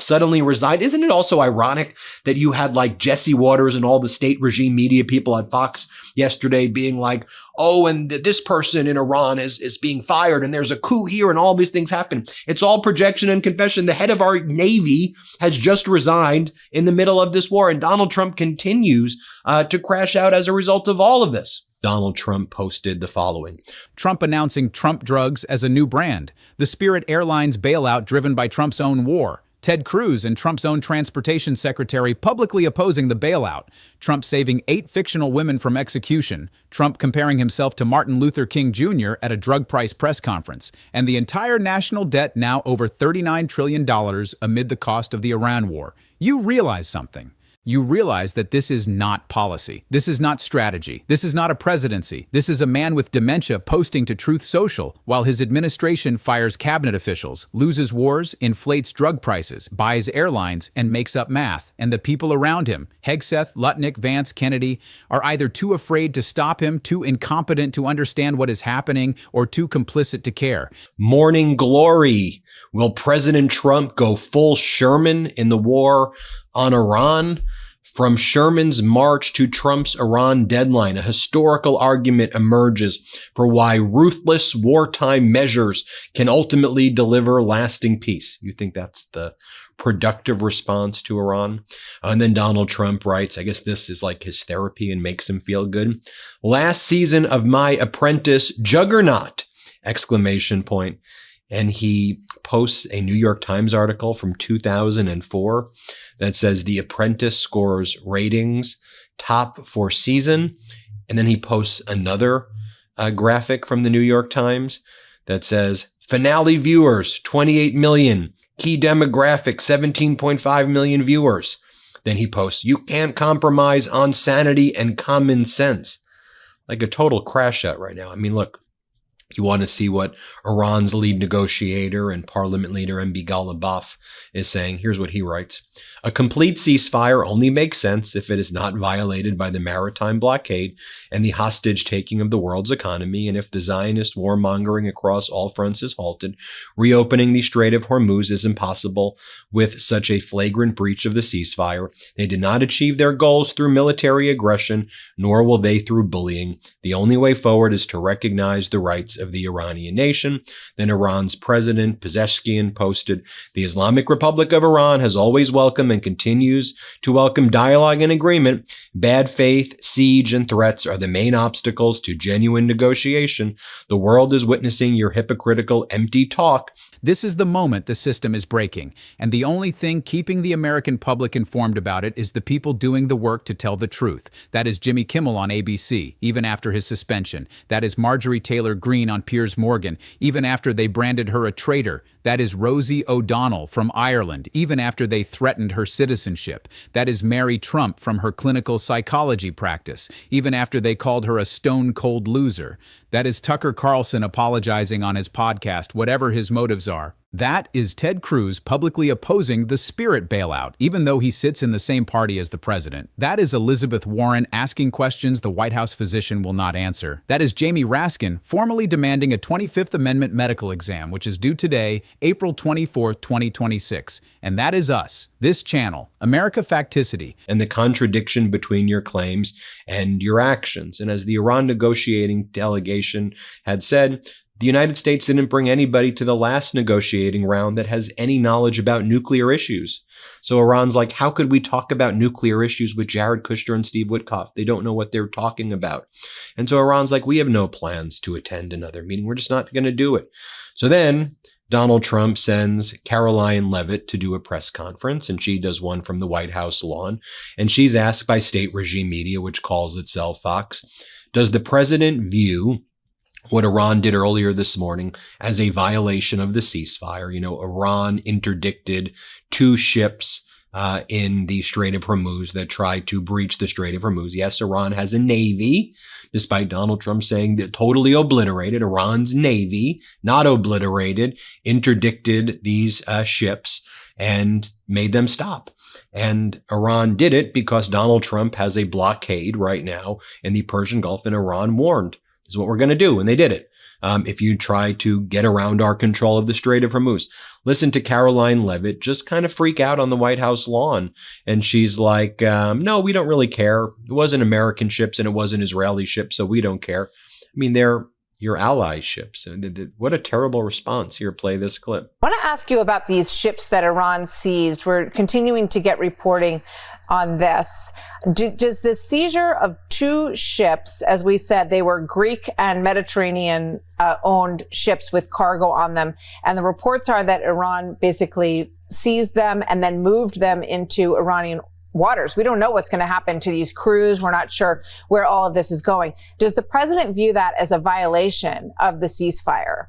Speaker 1: suddenly resigned? Isn't it also ironic that you had like Jesse Waters and all the state regime media people at Fox yesterday being like, oh, and this person in Iran is being fired and there's a coup here and all these things happen. It's all projection and confession. The head of our Navy has just resigned in the middle of this war, and Donald Trump continues to crash out as a result of all of this. Donald Trump posted the following.
Speaker 2: Trump announcing Trump drugs as a new brand. The Spirit Airlines bailout driven by Trump's own war. Ted Cruz and Trump's own transportation secretary publicly opposing the bailout. Trump saving 8 fictional women from execution. Trump comparing himself to Martin Luther King Jr. at a drug price press conference. And the entire national debt now over $39 trillion amid the cost of the Iran war. You realize something. You realize that this is not policy. This is not strategy. This is not a presidency. This is a man with dementia posting to Truth Social while his administration fires cabinet officials, loses wars, inflates drug prices, buys airlines, and makes up math. And the people around him, Hegseth, Lutnick, Vance, Kennedy, are either too afraid to stop him, too incompetent to understand what is happening, or too complicit to care.
Speaker 1: Morning glory. Will President Trump go full Sherman in the war on Iran? From Sherman's march to Trump's Iran deadline, a historical argument emerges for why ruthless wartime measures can ultimately deliver lasting peace. You think that's the productive response to Iran? And then Donald Trump writes, I guess this is like his therapy and makes him feel good. Last season of My Apprentice juggernaut! ! And he posts a New York Times article from 2004 that says The Apprentice scores ratings top for season. And then he posts another graphic from the New York Times that says finale viewers, 28 million. Key demographic, 17.5 million viewers. Then he posts, you can't compromise on sanity and common sense. Like a total crash out right now. I mean, look. You want to see what Iran's lead negotiator and parliament leader MB Ghalibaf is saying. Here's what he writes. A complete ceasefire only makes sense if it is not violated by the maritime blockade and the hostage taking of the world's economy, and if the Zionist warmongering across all fronts is halted. Reopening the Strait of Hormuz is impossible with such a flagrant breach of the ceasefire. They did not achieve their goals through military aggression, nor will they through bullying. The only way forward is to recognize the rights rights of the Iranian nation. Then Iran's president, Pezeshkian, posted, "The Islamic Republic of Iran has always welcomed and continues to welcome dialogue and agreement. Bad faith, siege, and threats are the main obstacles to genuine negotiation. The world is witnessing your hypocritical, empty talk."
Speaker 2: This is the moment the system is breaking, and the only thing keeping the American public informed about it is the people doing the work to tell the truth. That is Jimmy Kimmel on ABC, even after his suspension. That is Marjorie Taylor Greene on Piers Morgan, even after they branded her a traitor. That is Rosie O'Donnell from Ireland, even after they threatened her citizenship. That is Mary Trump from her clinical psychology practice, even after they called her a stone-cold loser. That is Tucker Carlson apologizing on his podcast, whatever his motives are. That is Ted Cruz publicly opposing the Spirit bailout, even though he sits in the same party as the president. That is Elizabeth Warren asking questions the White House physician will not answer. That is Jamie Raskin formally demanding a 25th Amendment medical exam, which is due today, April 24, 2026. And that is us, this channel, America Facticity.
Speaker 1: And the contradiction between your claims and your actions. And as the Iran negotiating delegation had said, the United States didn't bring anybody to the last negotiating round that has any knowledge about nuclear issues. So Iran's like, how could we talk about nuclear issues with Jared Kushner and Steve Witkoff? They don't know what they're talking about. And so Iran's like, we have no plans to attend another meeting. We're just not going to do it. So then Donald Trump sends Caroline Leavitt to do a press conference, and she does one from the White House lawn. And she's asked by state regime media, which calls itself Fox, does the president view what Iran did earlier this morning as a violation of the ceasefire? You know, Iran interdicted 2 ships in the Strait of Hormuz that tried to breach the Strait of Hormuz. Yes, Iran has a navy, despite Donald Trump saying that totally obliterated. Iran's navy, not obliterated, interdicted these ships and made them stop. And Iran did it because Donald Trump has a blockade right now in the Persian Gulf, and Iran warned, this is what we're going to do. And they did it. If you try to get around our control of the Strait of Hormuz. Listen to Caroline Leavitt just kind of freak out on the White House lawn. And she's like, no, we don't really care. It wasn't American ships and it wasn't Israeli ships, so we don't care. I mean, they're your ally ships. What a terrible response. Here, play this clip.
Speaker 12: I want to ask you about these ships that Iran seized. We're continuing to get reporting on this. Does the seizure of 2 ships, as we said, they were Greek and Mediterranean owned ships with cargo on them, and the reports are that Iran basically seized them and then moved them into Iranian waters. We don't know what's going to happen to these crews. We're not sure where all of this is going. Does the president view that as a violation of the ceasefire?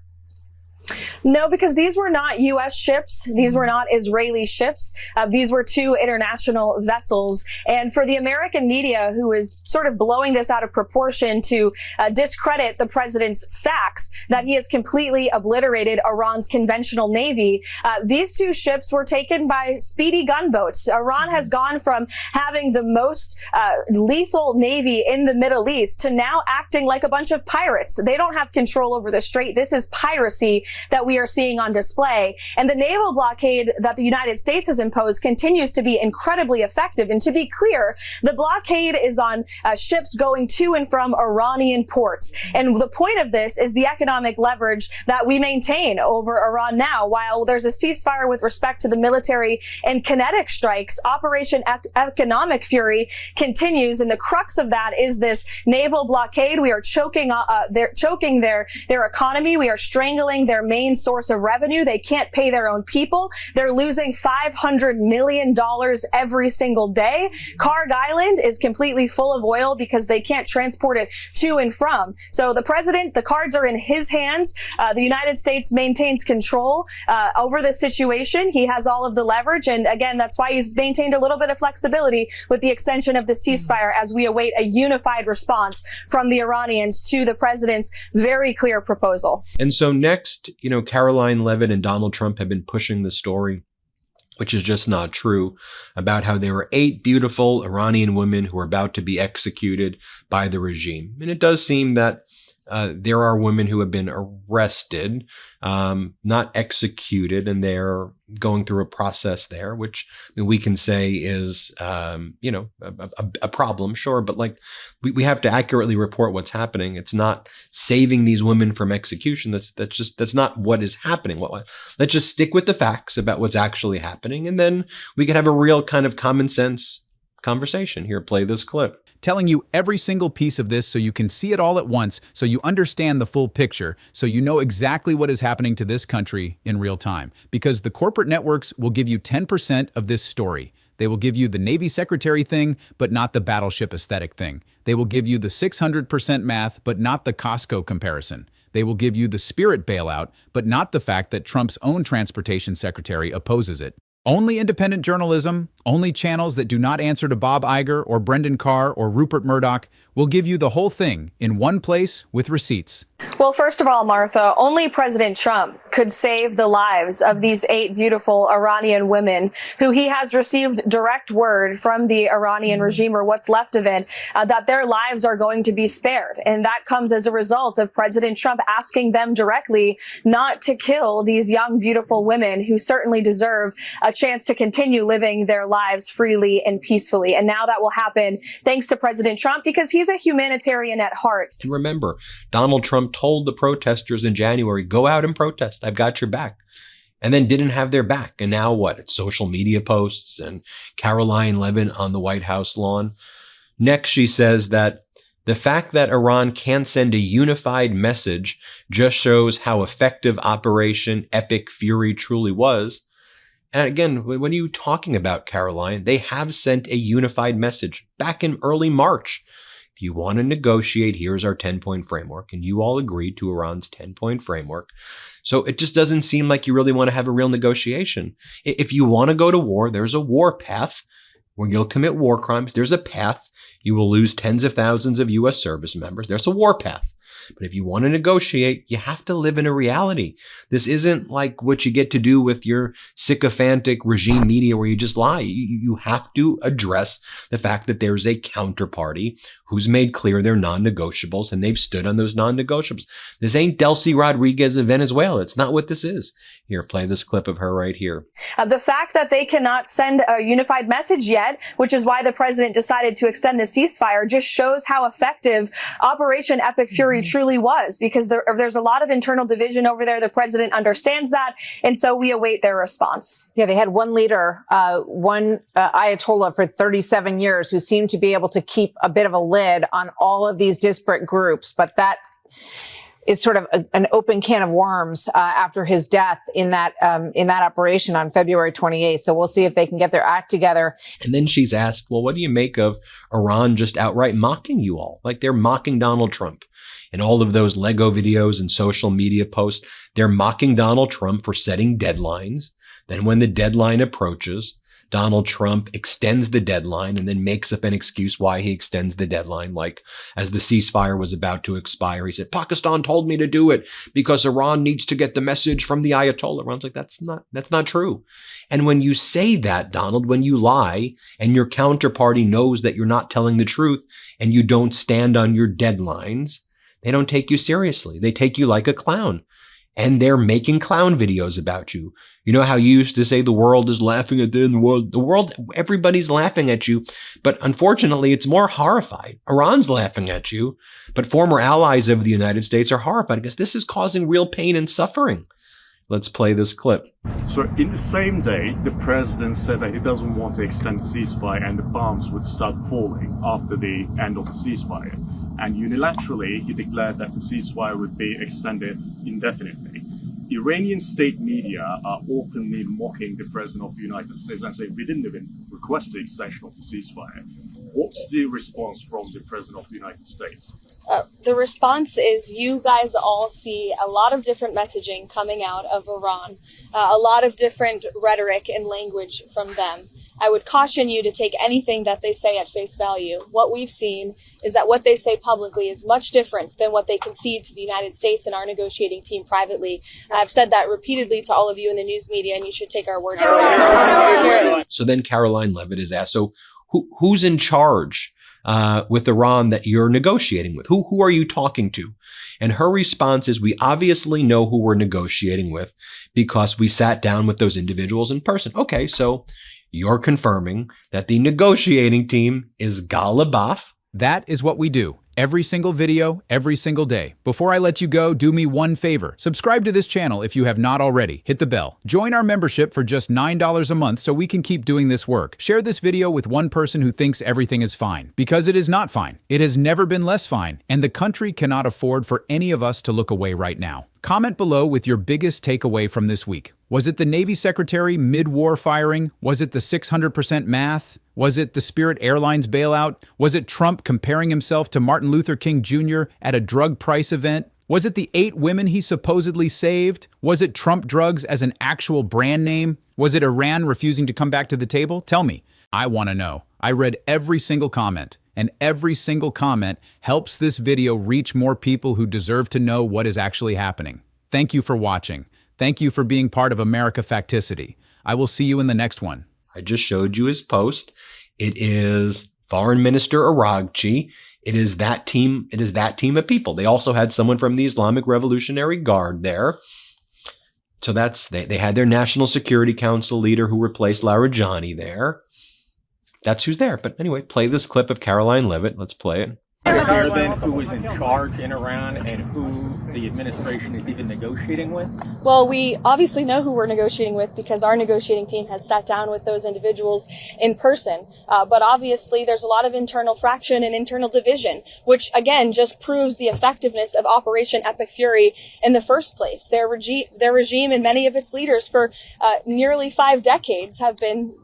Speaker 13: No, because these were not U.S. ships. These were not Israeli ships. These were 2 international vessels. And for the American media, who is sort of blowing this out of proportion to discredit the president's facts that he has completely obliterated Iran's conventional navy, these 2 ships were taken by speedy gunboats. Iran has gone from having the most lethal navy in the Middle East to now acting like a bunch of pirates. They don't have control over the strait. This is piracy that we are seeing on display. And the naval blockade that the United States has imposed continues to be incredibly effective. And to be clear, the blockade is on ships going to and from Iranian ports. And the point of this is the economic leverage that we maintain over Iran now. While there's a ceasefire with respect to the military and kinetic strikes, Operation Economic Fury continues. And the crux of that is this naval blockade. We are choking their economy. We are strangling their main source of revenue. They can't pay their own people. They're losing $500 million every single day. Karg Island is completely full of oil because they can't transport it to and from. So the president, the cards are in his hands. The United States maintains control over the situation. He has all of the leverage. And again, that's why he's maintained a little bit of flexibility with the extension of the ceasefire as we await a unified response from the Iranians to the president's very clear proposal.
Speaker 1: And so next, Caroline Leavitt and Donald Trump have been pushing the story, which is just not true, about how there were 8 beautiful Iranian women who are about to be executed by the regime. And it does seem that there are women who have been arrested, not executed, and they're going through a process there, which we can say is, a problem, sure. But like, we have to accurately report what's happening. It's not saving these women from execution. That's not what is happening. Let's just stick with the facts about what's actually happening, and then we can have a real kind of common sense conversation. Here, play this clip.
Speaker 2: Telling you every single piece of this so you can see it all at once, so you understand the full picture, so you know exactly what is happening to this country in real time. Because the corporate networks will give you 10% of this story. They will give you the Navy Secretary thing, but not the battleship aesthetic thing. They will give you the 600% math, but not the Costco comparison. They will give you the Spirit bailout, but not the fact that Trump's own transportation secretary opposes it. Only independent journalism, only channels that do not answer to Bob Iger or Brendan Carr or Rupert Murdoch will give you the whole thing in one place with receipts.
Speaker 13: Well, first of all, Martha, only President Trump could save the lives of these 8 beautiful Iranian women who he has received direct word from the Iranian regime, or what's left of it, that their lives are going to be spared. And that comes as a result of President Trump asking them directly not to kill these young, beautiful women who certainly deserve a chance to continue living their lives freely and peacefully. And now that will happen thanks to President Trump, because he's a humanitarian at heart.
Speaker 1: And remember, Donald Trump told the protesters in January, go out and protest. I've got your back. And then didn't have their back. And now what? It's social media posts and Caroline Levitt on the White House lawn. Next, she says that the fact that Iran can't send a unified message just shows how effective Operation Epic Fury truly was. And again, when are you talking about, Caroline? They have sent a unified message back in early March. If you want to negotiate, here's our 10-point framework. And you all agreed to Iran's 10-point framework. So it just doesn't seem like you really want to have a real negotiation. If you want to go to war, there's a war path where you'll commit war crimes. There's a path. You will lose tens of thousands of U.S. service members. There's a war path. But if you want to negotiate, you have to live in a reality. This isn't like what you get to do with your sycophantic regime media where you just lie. You have to address the fact that there's a counterparty who's made clear they're non-negotiables, and they've stood on those non-negotiables. This ain't Delcy Rodriguez of Venezuela. It's not what this is. Here, play this clip of her right here.
Speaker 13: The fact that they cannot send a unified message yet, which is why the president decided to extend the ceasefire, just shows how effective Operation Epic Fury truly was, because there's a lot of internal division over there. The president understands that, and so we await their response.
Speaker 12: Yeah, they had one leader, one Ayatollah for 37 years who seemed to be able to keep a bit of a lid on all of these disparate groups, but that is sort of an open can of worms after his death in that operation on February 28th. So we'll see if they can get their act together.
Speaker 1: And then she's asked, well, what do you make of Iran just outright mocking you all? Like they're mocking Donald Trump. In all of those Lego videos and social media posts, they're mocking Donald Trump for setting deadlines. Then when the deadline approaches, Donald Trump extends the deadline and then makes up an excuse why he extends the deadline. Like as the ceasefire was about to expire, he said, Pakistan told me to do it because Iran needs to get the message from the Ayatollah. Iran's like, that's not true. And when you say that, Donald, when you lie and your counterparty knows that you're not telling the truth and you don't stand on your deadlines, they don't take you seriously. They take you like a clown. And they're making clown videos about you. You know how you used to say the world is laughing at the world, everybody's laughing at you. But unfortunately, it's more horrified. Iran's laughing at you, but former allies of the United States are horrified because this is causing real pain and suffering. Let's play this clip.
Speaker 14: So in the same day, the president said that he doesn't want to extend the ceasefire and the bombs would start falling after the end of the ceasefire. And unilaterally, he declared that the ceasefire would be extended indefinitely. Iranian state media are openly mocking the president of the United States and say we didn't even request the extension of the ceasefire. What's the response from the president of the United States?
Speaker 13: The response is you guys all see a lot of different messaging coming out of Iran, a lot of different rhetoric and language from them. I would caution you to take anything that they say at face value. What we've seen is that what they say publicly is much different than what they concede to the United States and our negotiating team privately. I've said that repeatedly to all of you in the news media, and you should take our word for it.
Speaker 1: So then Caroline Levitt is asked, so who's in charge with Iran that you're negotiating with? Who are you talking to? And her response is, we obviously know who we're negotiating with because we sat down with those individuals in person. Okay, so you're confirming that the negotiating team is Ghalibaf.
Speaker 2: That is what we do. Every single video, every single day. Before I let you go, do me one favor. Subscribe to this channel if you have not already. Hit the bell. Join our membership for just $9 a month so we can keep doing this work. Share this video with one person who thinks everything is fine. Because it is not fine. It has never been less fine. And the country cannot afford for any of us to look away right now. Comment below with your biggest takeaway from this week. Was it the Navy Secretary mid-war firing? Was it the 600% math? Was it the Spirit Airlines bailout? Was it Trump comparing himself to Martin Luther King Jr. at a drug price event? Was it the 8 women he supposedly saved? Was it Trump drugs as an actual brand name? Was it Iran refusing to come back to the table? Tell me. I want to know. I read every single comment, and every single comment helps this video reach more people who deserve to know what is actually happening. Thank you for watching. Thank you for being part of America Facticity. I will see you in the next one.
Speaker 1: I just showed you his post. It is Foreign Minister Araghchi. It is that team. It is that team of people. They also had someone from the Islamic Revolutionary Guard there. So that's they had their National Security Council leader who replaced Larijani there. That's who's there. But anyway, play this clip of Caroline Leavitt. Let's play it.
Speaker 15: Clear then who was in charge in Iran and who the administration is even negotiating with?
Speaker 13: Well, we obviously know who we're negotiating with because our negotiating team has sat down with those individuals in person. But obviously there's a lot of internal fraction and internal division, which again just proves the effectiveness of Operation Epic Fury in the first place. Their regime and many of its leaders for nearly 5 decades have been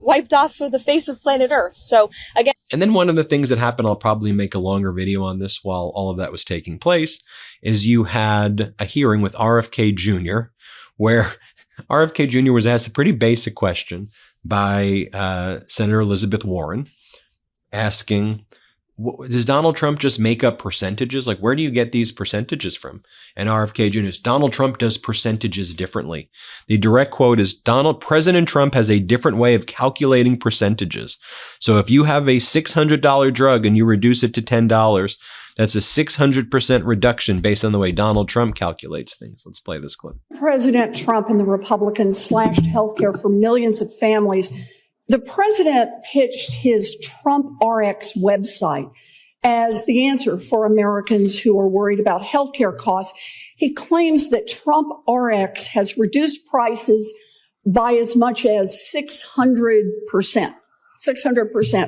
Speaker 13: wiped off of the face of planet Earth. So again.
Speaker 1: And then one of the things that happened, I'll probably make a longer video on this while all of that was taking place, is you had a hearing with RFK Jr., where RFK Jr. was asked a pretty basic question by Senator Elizabeth Warren, asking, does Donald Trump just make up percentages? Like, where do you get these percentages from? And RFK Jr. is, Donald Trump does percentages differently. The direct quote is, President Trump has a different way of calculating percentages. So if you have a $600 drug and you reduce it to $10, that's a 600% reduction based on the way Donald Trump calculates things. Let's play this clip.
Speaker 16: President Trump and the Republicans slashed healthcare for millions of families. The president pitched his Trump RX website as the answer for Americans who are worried about healthcare costs. He claims that Trump RX has reduced prices by as much as 600%,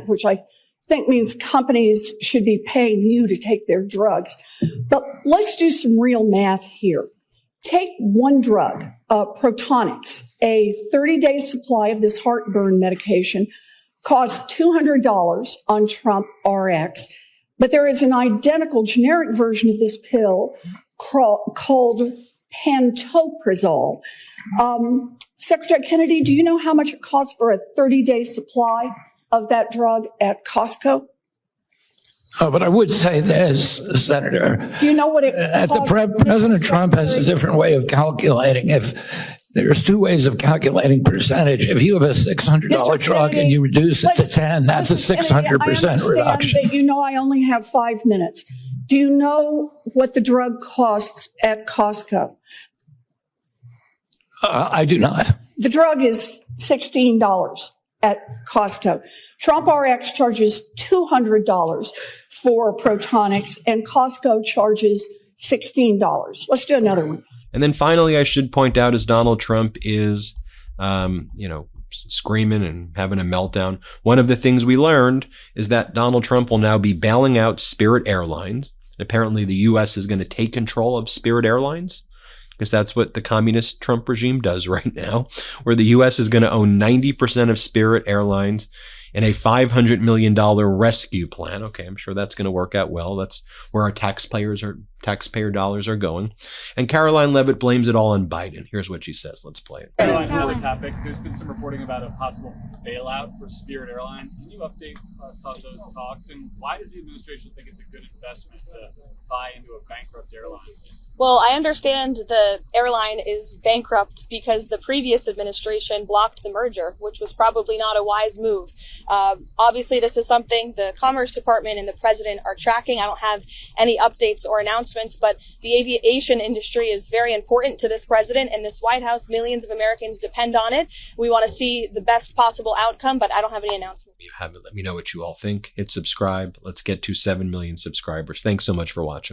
Speaker 16: which I think means companies should be paying you to take their drugs. But let's do some real math here. Take one drug, Protonix, a 30-day supply of this heartburn medication costs $200 on Trump RX, but there is an identical generic version of this pill called pantoprazole. Secretary Kennedy, do you know how much it costs for a 30-day supply of that drug at Costco?
Speaker 5: But I would say this, Senator.
Speaker 16: Do you know what it costs?
Speaker 5: President Trump has a different way of calculating. If there's 2 ways of calculating percentage. If you have a $600 drug and you reduce it to 10, that's a 600% reduction.
Speaker 16: But you know I only have 5 minutes. Do you know what the drug costs at Costco?
Speaker 5: I do not.
Speaker 16: The drug is $16 at Costco. Trump RX charges $200 for Protonix, and Costco charges $16. Let's do another one.
Speaker 1: And then finally, I should point out, as Donald Trump is, screaming and having a meltdown, one of the things we learned is that Donald Trump will now be bailing out Spirit Airlines. Apparently, the U.S. is going to take control of Spirit Airlines, because that's what the communist Trump regime does right now, where the U.S. is going to own 90% of Spirit Airlines in a $500 million rescue plan. Okay, I'm sure that's going to work out well. That's where our taxpayer dollars are going. And Caroline Leavitt blames it all on Biden. Here's what she says. Let's play it.
Speaker 15: Another topic. There's been some reporting about a possible bailout for Spirit Airlines. Can you update us on those talks? And why does the administration think it's a good investment to buy into a bankrupt airline?
Speaker 13: Well, I understand the airline is bankrupt because the previous administration blocked the merger, which was probably not a wise move. Obviously, this is something the Commerce Department and the president are tracking. I don't have any updates or announcements, but the aviation industry is very important to this president and this White House. Millions of Americans depend on it. We want to see the best possible outcome, but I don't have any announcements.
Speaker 1: You have it. Let me know what you all think. Hit subscribe. Let's get to 7 million subscribers. Thanks so much for watching.